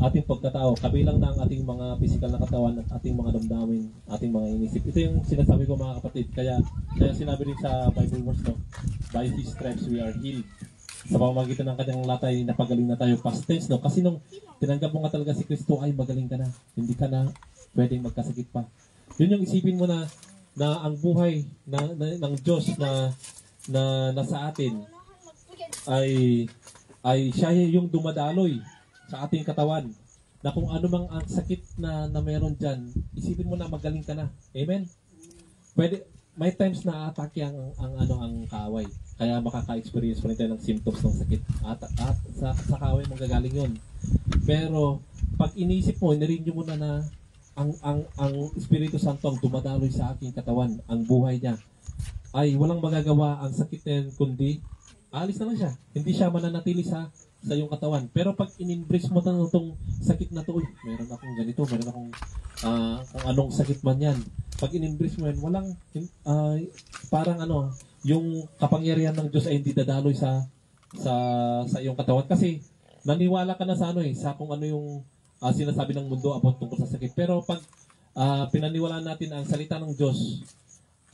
ating pagkatao, kabilang na ang ating mga physical na katawan at ating mga damdamin, ating mga inisip. Ito yung sinasabi ko mga kapatid, kaya sinabi rin sa Bible verse, no? By His stripes we are healed. Sa pamamagitan ng kanyang latay, napagaling na tayo. Past tense, no? Kasi nung tinanggap mo nga talaga si Kristo, ay magaling ka na. Hindi ka na pwedeng magkasakit pa. Yun yung isipin mo na ang buhay ng Diyos na nasa atin ay siya yung dumadaloy sa ating katawan, na kung ano mang ang sakit na meron dyan, isipin mo na magaling ka na. Amen? Pwede, may times na atake ang kaaway. Kaya makaka-experience pa rin tayo ng symptoms ng sakit. At sa kaaway mong gagaling yun. Pero, pag inisip mo, nirenew mo na ang Espiritu Santo ang dumadaloy sa aking katawan, ang buhay niya, ay walang magagawa ang sakit na yun, kundi alis na lang siya. Hindi siya mananatili sa iyong katawan. Pero pag in-embrace mo na itong sakit na to, meron akong ganito, meron akong kung anong sakit man yan. Pag in-embrace mo yan, walang, parang yung kapangyarihan ng Diyos ay hindi dadaloy sa iyong katawan. Kasi naniwala ka na sa sa kung ano yung sinasabi ng mundo about tungkol sa sakit. Pero pag pinaniwalaan natin ang salita ng Diyos,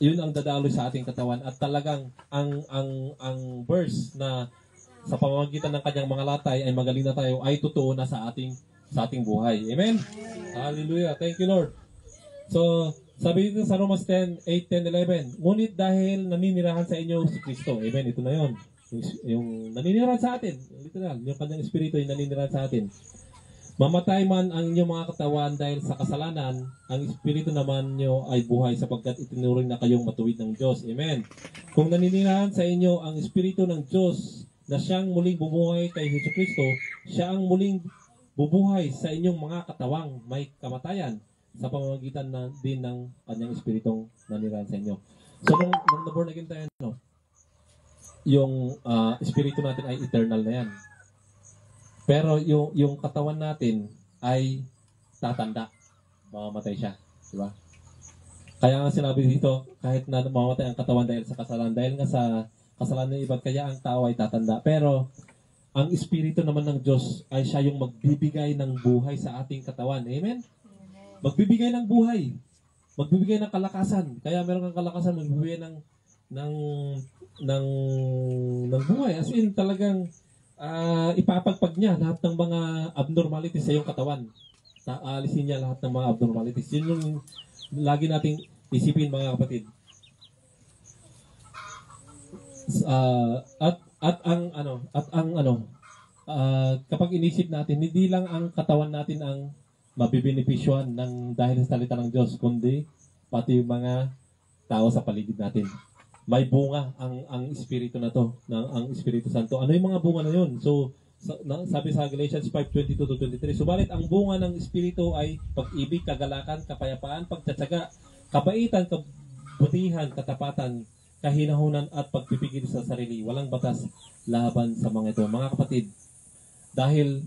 yun ang dadaloy sa ating katawan. At talagang ang verse na sa pamamagitan ng kanyang mga latay ay magaling na tayo ay totoo na sa ating buhay. Amen? Hallelujah. Thank you, Lord. So, sabi dito sa Romans 10:8, 10, 11, ngunit dahil naninirahan sa inyo si Kristo. Amen? Ito na yun. Yung naninirahan sa atin. Literal. Yung kanyang espiritu ay naninirahan sa atin. Mamatay man ang inyong mga katawan dahil sa kasalanan, ang espiritu naman nyo ay buhay sapagkat itinuring na kayong matuwid ng Diyos. Amen. Kung naninirahan sa inyo ang espiritu ng Diyos na siyang muling bumuhay kay Jesucristo, siya ang muling bubuhay sa inyong mga katawang may kamatayan sa pamamagitan din ng kanyang espiritong nanirahan sa inyo. So, nung na-born again tayo, espiritu natin ay eternal na yan. Pero yung katawan natin ay tatanda. Mamamatay siya. Di ba? Kaya nga sinabi dito, kahit na mamamatay ang katawan dahil sa kasalanan, dahil nga sa kasalanan ng iba, kaya ang tao ay tatanda. Pero, ang Espiritu naman ng Diyos ay siya yung magbibigay ng buhay sa ating katawan. Amen? Magbibigay ng buhay. Magbibigay ng kalakasan. Kaya meron kang kalakasan, magbibigay ng buhay. As in, talagang ipapagpag niya lahat ng mga abnormalities sa iyong katawan. Aalisin niya lahat ng mga abnormalities. Yun yung lagi nating isipin, mga kapatid. Kapag inisip natin, hindi lang ang katawan natin ang mabibenepisyohan ng dahil sa salita ng Diyos, kundi pati yung mga tao sa paligid natin. May bunga ang espiritu na to, ang Espiritu Santo. Ano yung mga bunga na yun? So, sabi sa Galatians 5:22-23, subalit ang bunga ng Espiritu ay pag-ibig, kagalakan, kapayapaan, pagtsatsaga, kabaitan, kabutihan, katapatan, kahinahunan at pagpipigil sa sarili. Walang batas laban sa mga ito. Mga kapatid, dahil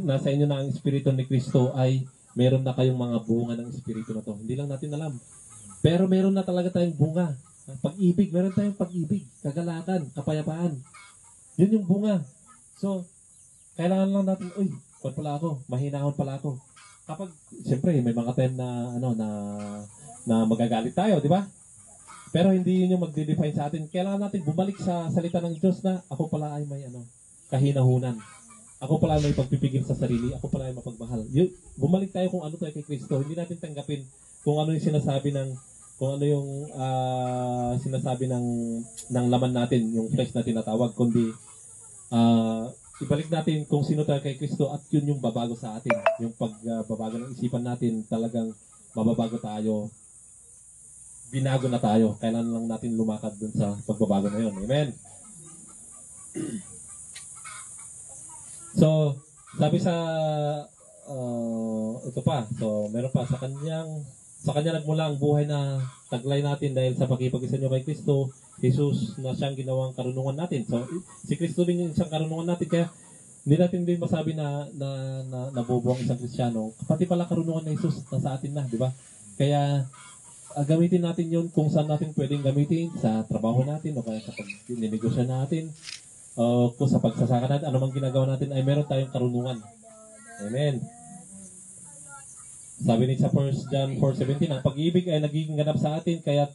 nasa inyo na ang Espiritu ni Kristo, ay meron na kayong mga bunga ng Espiritu na to. Hindi lang natin alam. Pero meron na talaga tayong bunga. Pag-ibig, meron tayong pag-ibig, kagalakan, kapayapaan. Yun yung bunga. So, kailangan lang natin, kuwan pala ako, mahinahon pala ako. Kapag, siyempre, may mga time na, na magagalit tayo, di ba? Pero hindi yun yung magde-define sa atin. Kailangan natin bumalik sa salita ng Diyos na ako pala ay may kahinahunan. Ako pala ay may pagpipigil sa sarili. Ako pala ay mapagmahal. Bumalik tayo kung ano tayo kay Kristo. Hindi natin tanggapin kung ano yung sinasabi ng laman natin, yung flesh na tinatawag, kundi ibalik natin kung sino tayo kay Kristo at yun yung babago sa atin. Yung pagbabago ng isipan natin, talagang mababago tayo. Binago na tayo. Kailangan lang natin lumakad dun sa pagbabago na yun. Amen? So, sabi sa ito pa. So, meron pa sa kanya nagmula ang buhay na taglay natin dahil sa pagkipag-isa niyo kay Kristo, Jesus na siyang ginawang karunungan natin. So, si Kristo din yung isang karunungan natin. Kaya, hindi natin din masabi na nabobo ang isang Kristiyano. Pati pala karunungan ng Jesus nasa atin na, di ba? Kaya, gamitin natin yun kung saan natin pwedeng gamitin, sa trabaho natin, o kaya sa pag-ninegosyo natin, o kung sa pagsasaka natin, anumang ginagawa natin, ay meron tayong karunungan. Amen. Sabi ni sa 1 John 4:17, ang pag-ibig ay nagiging ganap sa atin, kaya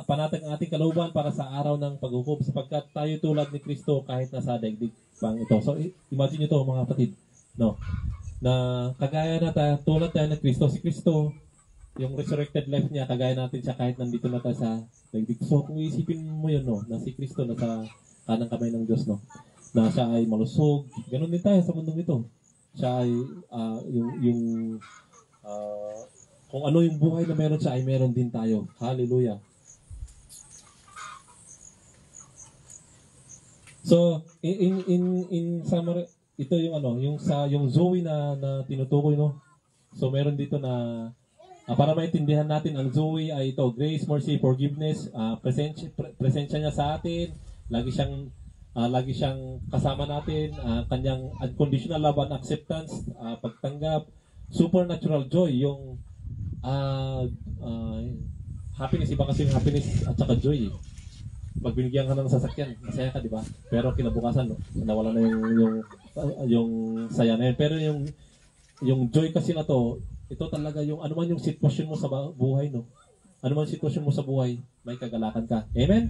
panatag ang ating kalooban para sa araw ng paghukom, sapagkat tayo tulad ni Kristo kahit nasa daigdig pang ito. So, imagine nyo ito, mga kapatid, no? Na kagaya na tayo, tulad tayo ng Kristo. Si Kristo, yung resurrected life niya, kagaya natin siya kahit nandito na tayo sa daigdig. So, kung isipin mo yun, no, na si Kristo nasa kanang kamay ng Diyos, no, na siya ay malusog, ganun din tayo sa mundong ito. Siya ay kung ano yung buhay na meron siya ay meron din tayo. Hallelujah. So, in summary, ito yung yung Zoe na tinutukoy, no. So, meron dito na para maintindihan natin, ang Zoe ay ito, grace, mercy, forgiveness, presensya niya sa atin, lagi siyang kasama natin, kanyang unconditional love and acceptance, pagtanggap, supernatural joy, yung happiness, iba kasi yung happiness at saka joy. Pag binigyan ka ng sasakyan, masaya ka, di ba? Pero kinabukasan, no, nawala na yung saya na yun. Pero yung joy kasi na to, ito talaga yung ano man yung sitwasyon mo sa buhay, no? Ano man sitwasyon mo sa buhay, may kagalakan ka. Amen?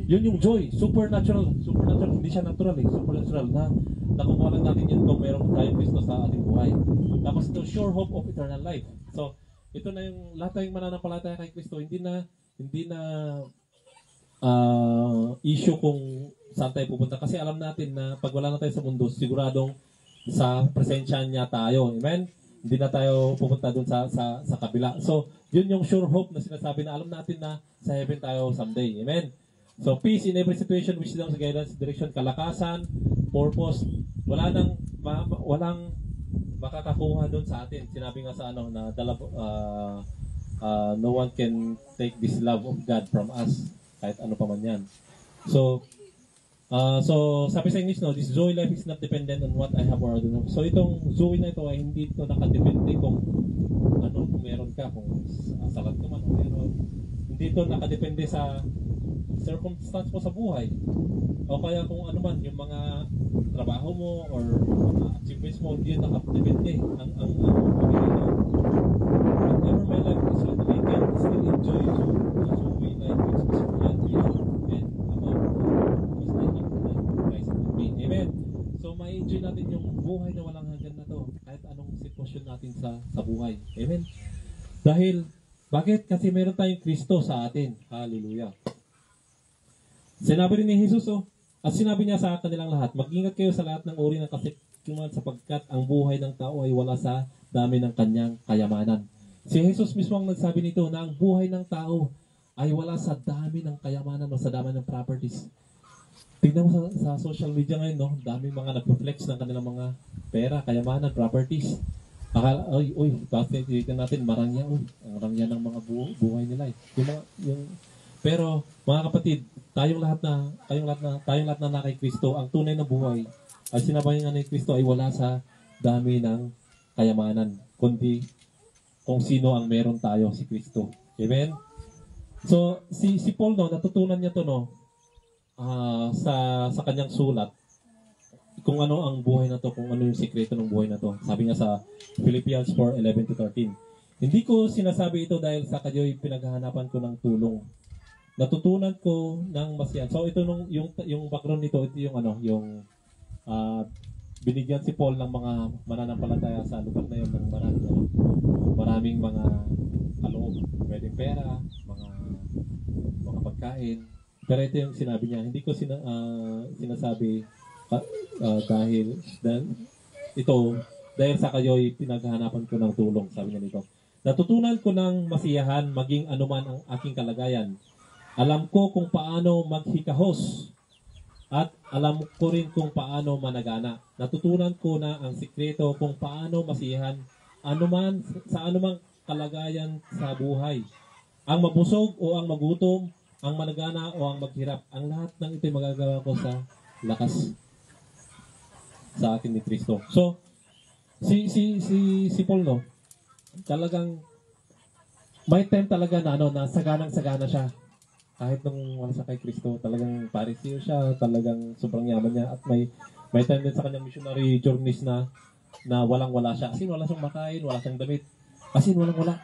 Yun yung joy, supernatural, hindi siya natural, supernatural na nakukuha lang natin yun kung meron tayong Kristo sa ating buhay. Tapos ito, sure hope of eternal life. So, ito na yung lahat tayong mananampalataya kay Kristo, hindi na issue kung saan tayo pupunta. Kasi alam natin na pag wala na tayo sa mundo, siguradong sa presensya niya tayo. Amen? Hindi na tayo pupunta dun sa kabila. So, yun yung sure hope na sinasabi na alam natin na sa heaven tayo someday. Amen? So, peace in every situation, wisdom, guidance, direction, kalakasan, purpose. Walang makakakuha dun sa atin. Sinabi nga sa na no one can take this love of God from us. Kahit ano pa man yan. So, So, sabi sa English, no, this Zoe life is not dependent on what I have or I don't have. So, itong Zoe na ito ay hindi ito nakadepende kung meron ka, kung salat ka man o meron. Hindi ito nakadepende sa circumstance mo sa buhay. O kaya kung ano man, yung mga trabaho mo or mga achievements mo, hindi yun nakadepende. Whatever my life is, I can still enjoy the Zoe life which is beyond beyond and above. Amen. So, ma-enjoy natin yung buhay na walang hanggan na to kahit anong sitwasyon natin sa buhay. Amen. Dahil, bakit? Kasi meron tayong Kristo sa atin. Hallelujah. Sinabi rin ni Jesus, at sinabi niya sa kanilang lahat, mag-ingat kayo sa lahat ng uri ng kasikuman sapagkat ang buhay ng tao ay wala sa dami ng kanyang kayamanan. Si Jesus mismo ang nagsabi nito na ang buhay ng tao ay wala sa dami ng kayamanan o sa dami ng properties. Tingnan mo sa social media ngayon, no? Daming mga nag-flex ng kanilang mga pera, kayamanan, properties. Akala, tapos tingnan natin, marangya, ang rangya ng mga buhay nila. Pero, mga kapatid, tayong lahat na nakay Kristo, ang tunay na buhay, ay sinabi nga ni Kristo ay wala sa dami ng kayamanan, kundi kung sino ang meron tayo, si Kristo. Amen? So, si Paul, no, natutunan niya to, no, sa kanyang sulat kung ano ang buhay na to, kung ano yung sikreto ng buhay na to. Sabi nga sa Philippians 4:11-13, hindi ko sinasabi ito dahil sa kayo'y pinaghahanapan ko ng tulong. Natutunan ko ng masiyahan. So ito yung background nito, ito yung binigyan si Paul ng mga mananampalataya sa lugar na yun ng maraming mga kaloob, pwedeng pera, mga pagkain. Pero ito yung sinabi niya, hindi ko sinasabi dahil sa kayo'y pinaghahanapan ko ng tulong, sabi niya nito. Natutunan ko ng masiyahan maging anuman ang aking kalagayan. Alam ko kung paano maghikahos at alam ko rin kung paano managana. Natutunan ko na ang sikreto kung paano masiyahan sa anumang kalagayan sa buhay. Ang mabusog o ang magutom, ang managana o ang maghirap, ang lahat ng ito'y magagawa ko sa lakas sa akin ni Kristo. So, si Paul, no, talagang may time talaga na saganang-sagana siya. Kahit nung wala siya kay Kristo, talagang pariseo siya, talagang sobrang yaman niya. At may time din sa kanyang missionary journeys na walang-wala siya. Kasi wala siyang makain, wala siyang damit. Kasi walang-wala.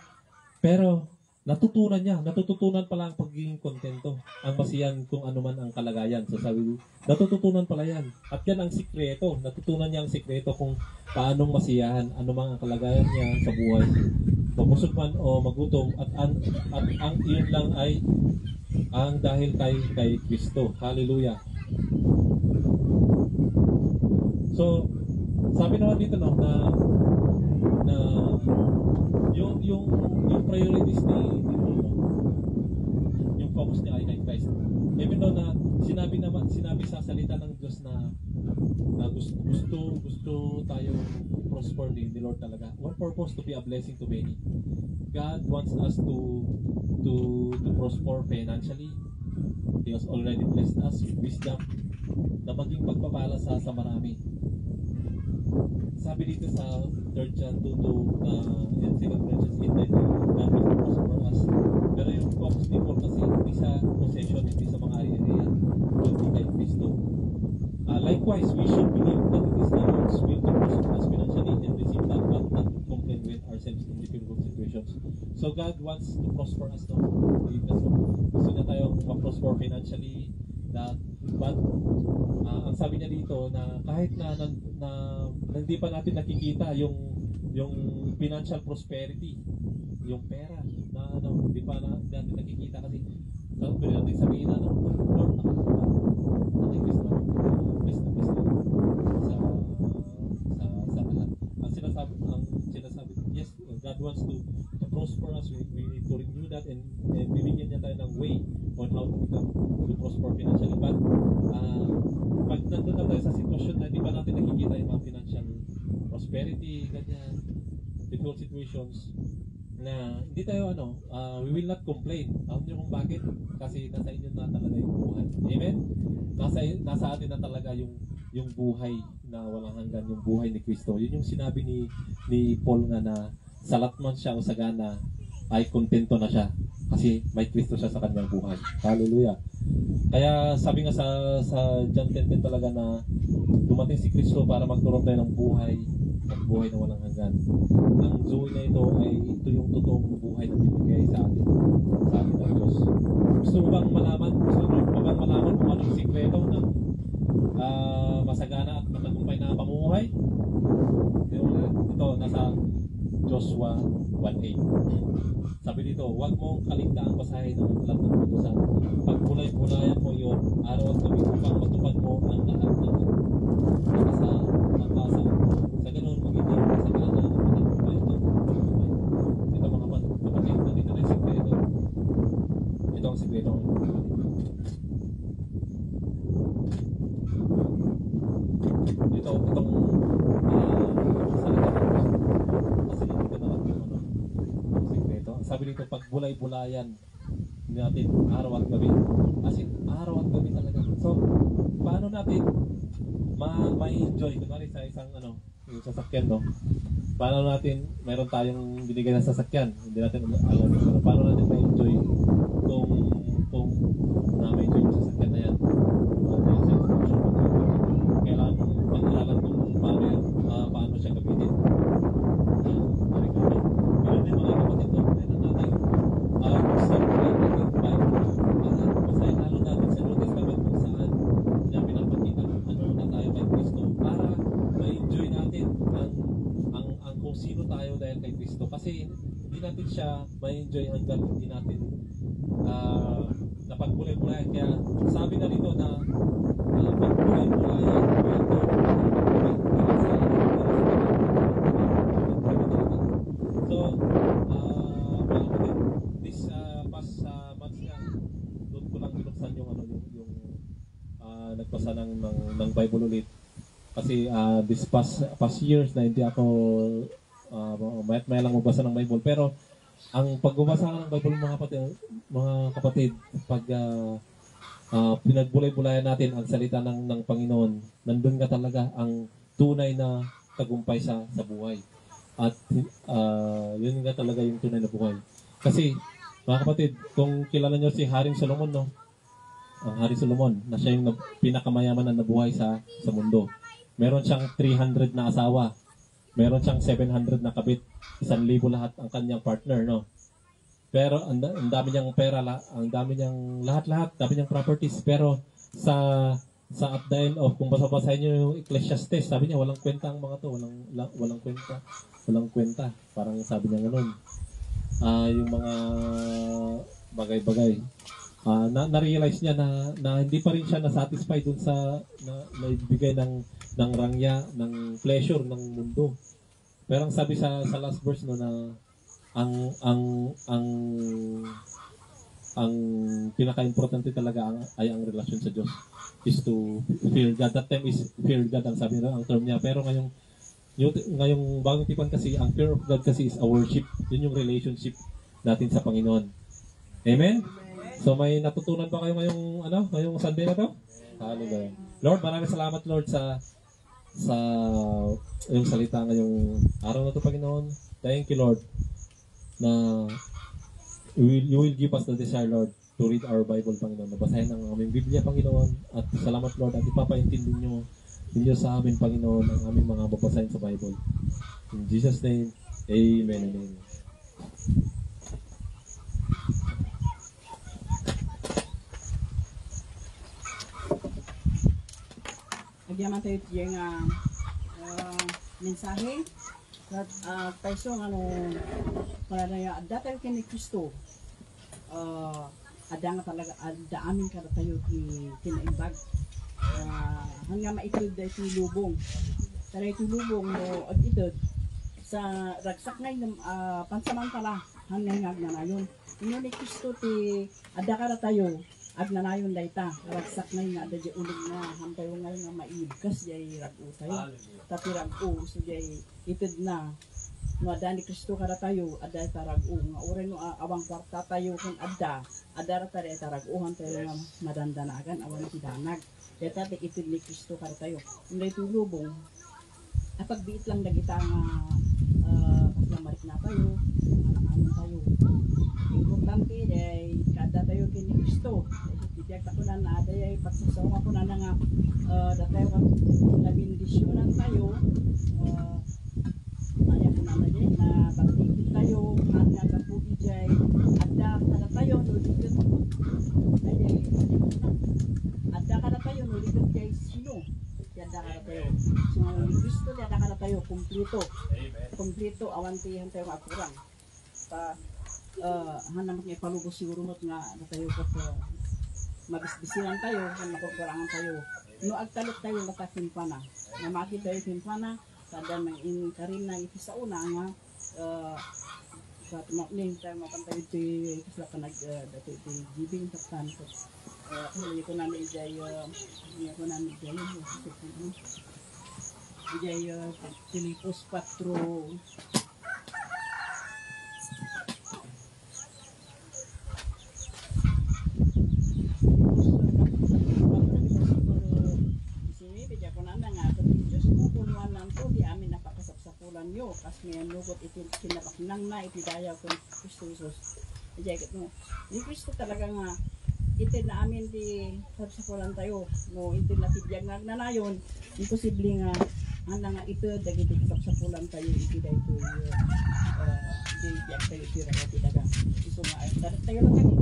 Pero, natututunan pala ang pagiging kontento, ang masiyan kung ano man ang kalagayan. So sabi, natututunan pala yan. At yan ang sikreto, natutunan niya ang sikreto kung paanong masiyahan, ano man ang kalagayan niya sa buhay. Mabusog man o magutom, at ang iyon lang ay ang dahil kay Kristo. Hallelujah. So, sabi naman dito, no, na yung priorities ni Paul, no, yung focus niya ay kay Christ. Even though na sinabi sa salita ng Diyos na gusto tayo prosper ni Lord talaga. One purpose, to be a blessing to many. God wants us to prosper financially. He has already blessed us with wisdom na maging pagpapala sa marami. Sabi dito sa 3 John 2:2 and 2 Corinthians 8:9, God will prosper us. Pero yung focus ni Paul kasi hindi sa possession, hindi sa mga area, kundi kay Kristo. Likewise, we should believe that it is the Lord's will to prosper us financially and receive that, but not to complain with ourselves in difficult situations. So God wants to prosper us, no? Gusto niya tayong ma-prosper financially, but ang sabi niya dito na kahit na hindi pa natin nakikita yung financial prosperity, yung pera na hindi pa natin nakikita kasi pwede natin sabihin na Lord, nakikita bless na sa lahat. Ang sinasabi, yes, God wants to prosper us. We need to renew that and bibigyan niya tayo ng way on how to prosper financially. But pag nandun na tayo sa sitwasyon na di ba natin nakikita yung mga financial prosperity, ganyan, difficult situations, na hindi tayo we will not complain. Alam niyo kung bakit? Kasi nasa inyo na talaga yung buhay. Amen? Nasa atin na talaga yung buhay na walang hanggan, yung buhay ni Kristo. Yun yung sinabi ni Paul nga na salat man siya o sagana ay kontento na siya kasi may Kristo siya sa kanyang buhay. Hallelujah. Kaya sabi nga sa John 10:10 talaga na dumating si Kristo para magturon tayo ng buhay at buhay na walang hanggan. Ang Zoe na ito ay ito yung totoong buhay na binigay sa atin ng Diyos. Gusto mo bang malaman? Gusto mo bang malaman kung anong sikreto ng masagana at matagumpay na pamumuhay? Ito nasa Joshua 1:8. Sabi dito, huwag mong kaligtaan basahin ng aklat ng utusan. Pagbulay-bulayan mo iyon, araw at gabi upang matupad mo ang lahat ng nakasa. Sa ganun, magiging masagana at matagumpay ang pamumuhay. Ito mga kapatid, nandito na yung sikreto. Ito ang sikreto. Itong sabi dito, pagbulay-bulayan natin araw at gabi. As in, araw at gabi talaga. So, paano natin ma-enjoy? Kunwari sa isang yung sasakyan, no? Paano natin, mayroon tayong binigay na sasakyan. Hindi natin alam. Pero paano natin ma-enjoy kung na-enjoy yung sasakyan na yan? Kailangan pag-aralan kung paano siya gamitin. Ganun din mga kapatid, no? Sino tayo dahil kay Kristo, kasi hindi natin siya ma-enjoy hanggang hindi natin napagbulay-bulayan. Kaya sabi na dito na pagbulay-bulayan so this past months nga doon ko lang binuksan yung nagbasa ng Bible ulit kasi this past years na hindi ako may lang magbasa ng Bible, pero ang pagbabasa ng Bible mga kapatid pag pinagbulay-bulayan natin ang salita ng Panginoon, nandun nga talaga ang tunay na tagumpay sa buhay. At yun nga talaga yung tunay na buhay. Kasi mga kapatid, kung kilala nyo si Haring Solomon, no? Ang Haring Solomon na siya yung pinakamayaman na nabuhay sa mundo. Meron siyang 300 na asawa. Meron siyang 700 na kabit. 1,000 lahat ang kanyang partner, no? Pero ang dami niyang pera, ang dami niyang lahat-lahat, dami niyang properties. Pero sa at the end of, kung basa-basahin niyo yung Ecclesiastes, sabi niya, walang kwenta ang mga to. Walang kwenta. Walang kwenta. Parang sabi niya gano'n. Yung mga bagay-bagay. Na-realize niya na hindi pa rin siya na-satisfy dun sa naibigay ng rangya, ng pleasure ng mundo. Pero ang sabi sa last verse no na ang pinaka-importante talaga ay ang relasyon sa Diyos is to fear God. That time is fear God ang sabi ang term niya. Pero ngayong bagong tipan kasi, ang fear of God kasi is a worship. Yun yung relationship natin sa Panginoon. Amen? So may natutunan ba kayo ngayong Sunday na to? Hallelujah. Lord, maraming salamat Lord sa yung salita ngayong araw na to, Panginoon. Thank you Lord na you will give us the desire Lord to read our Bible, Panginoon. Nabasahin ang aming Biblia, Panginoon. At salamat Lord at ipapaintindi ninyo sa amin, Panginoon, ang aming mga babasahin sa Bible. In Jesus' name, Amen and Amen. Nagyaman tayo yung mensahe at tayo para na adda tayo kini Kristo adda nga talaga adda amin kada tayo kinaimbag hanggang maitod da ito lubong tara ito lubong mo at itod sa ragsak ngay pansamantala hanggang nagnanayon inyo ni Kristo ti adda kada tayo agnanayon dayta ragsak ngay nga adda ulig na hampayo ngay nga maibkas jay ragu tayo tapi ragu so jay itod na nga ada ni Kristo kada tayo ada tarag-o nga oray no awang kwarta tayo kun ada ra tayo tarag-uhan tayo nga madandanagan awan sidanag deta ti itid ni Kristo kada tayo unday tulubong apag biit lang dagita nga kaslamarik na tayo anak-anak tayo importante day kada tayo kini Kristo titiyak ta kunan na aday pagsasawa ko na nga datay wa nabindisyonan tayo ayaw ko naman din na pagtigil tayo at nagkapugi dyan ada kada tayo nuligot ada kada tayo nuligot kay sino ada kada tayo so ni Kristo ada kada tayo kumpleto awantihan tayo makurang pa hanam kay palubos siguro nga tayo kat mabisbisinan tayo kung makukurangan tayo no agtalot tayo matakin pa na namaki tayo pinpana kada nang karin na iti sa una nga sa tumakling tayo mapantayo iti kasla ka nag dati iti giving sa tanto hindi ko namin ijay Filipos 4 nyo kas may nugot iti kinabaknang na iti dayaw kung Kristo Jesus ijay no ni Kristo talaga nga iti na amin di sabsakulan tayo no iti natibiyag nga nanayon imposible nga ana nga ito dagiti sabsakulan tayo iti dayto di biyak tayo sira iti daga iso nga ay tayo lang kami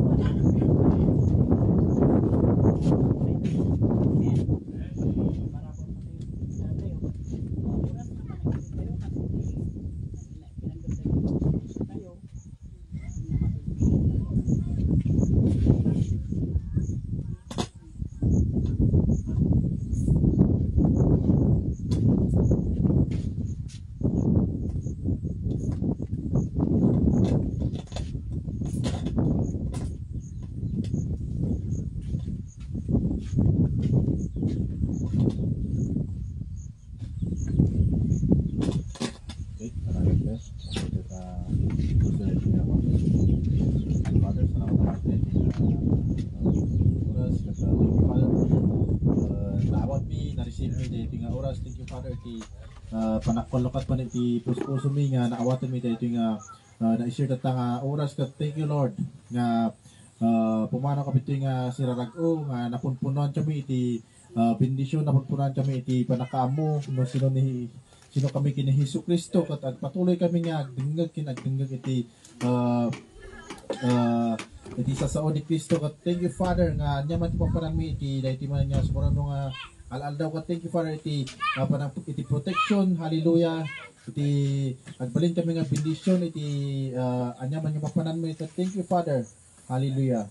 panakpalokat pa iti puso mi nga naawatan mi dito nga na-share data nga oras ka thank you Lord nga pumanaw ka ito nga sirarag-o nga napunpunan kami iti bendisyon napunpunan kami iti panakaamo no sino kami kini Hesus Kristo kat patuloy kami nga agdengeg iti iti sasaon ni Kristo kat thank you Father nga nyaman ti pamparan mi iti dayti man nya sumurano nga al daw ka thank you Father iti panang iti protection hallelujah iti agbalin kami nga bendisyon iti anya man yung mapanan mo ito thank you Father hallelujah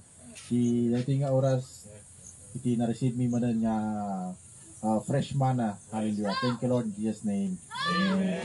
iti dayti nga oras iti na-receive mi manan nga fresh manna hallelujah thank you Lord in Jesus name amen.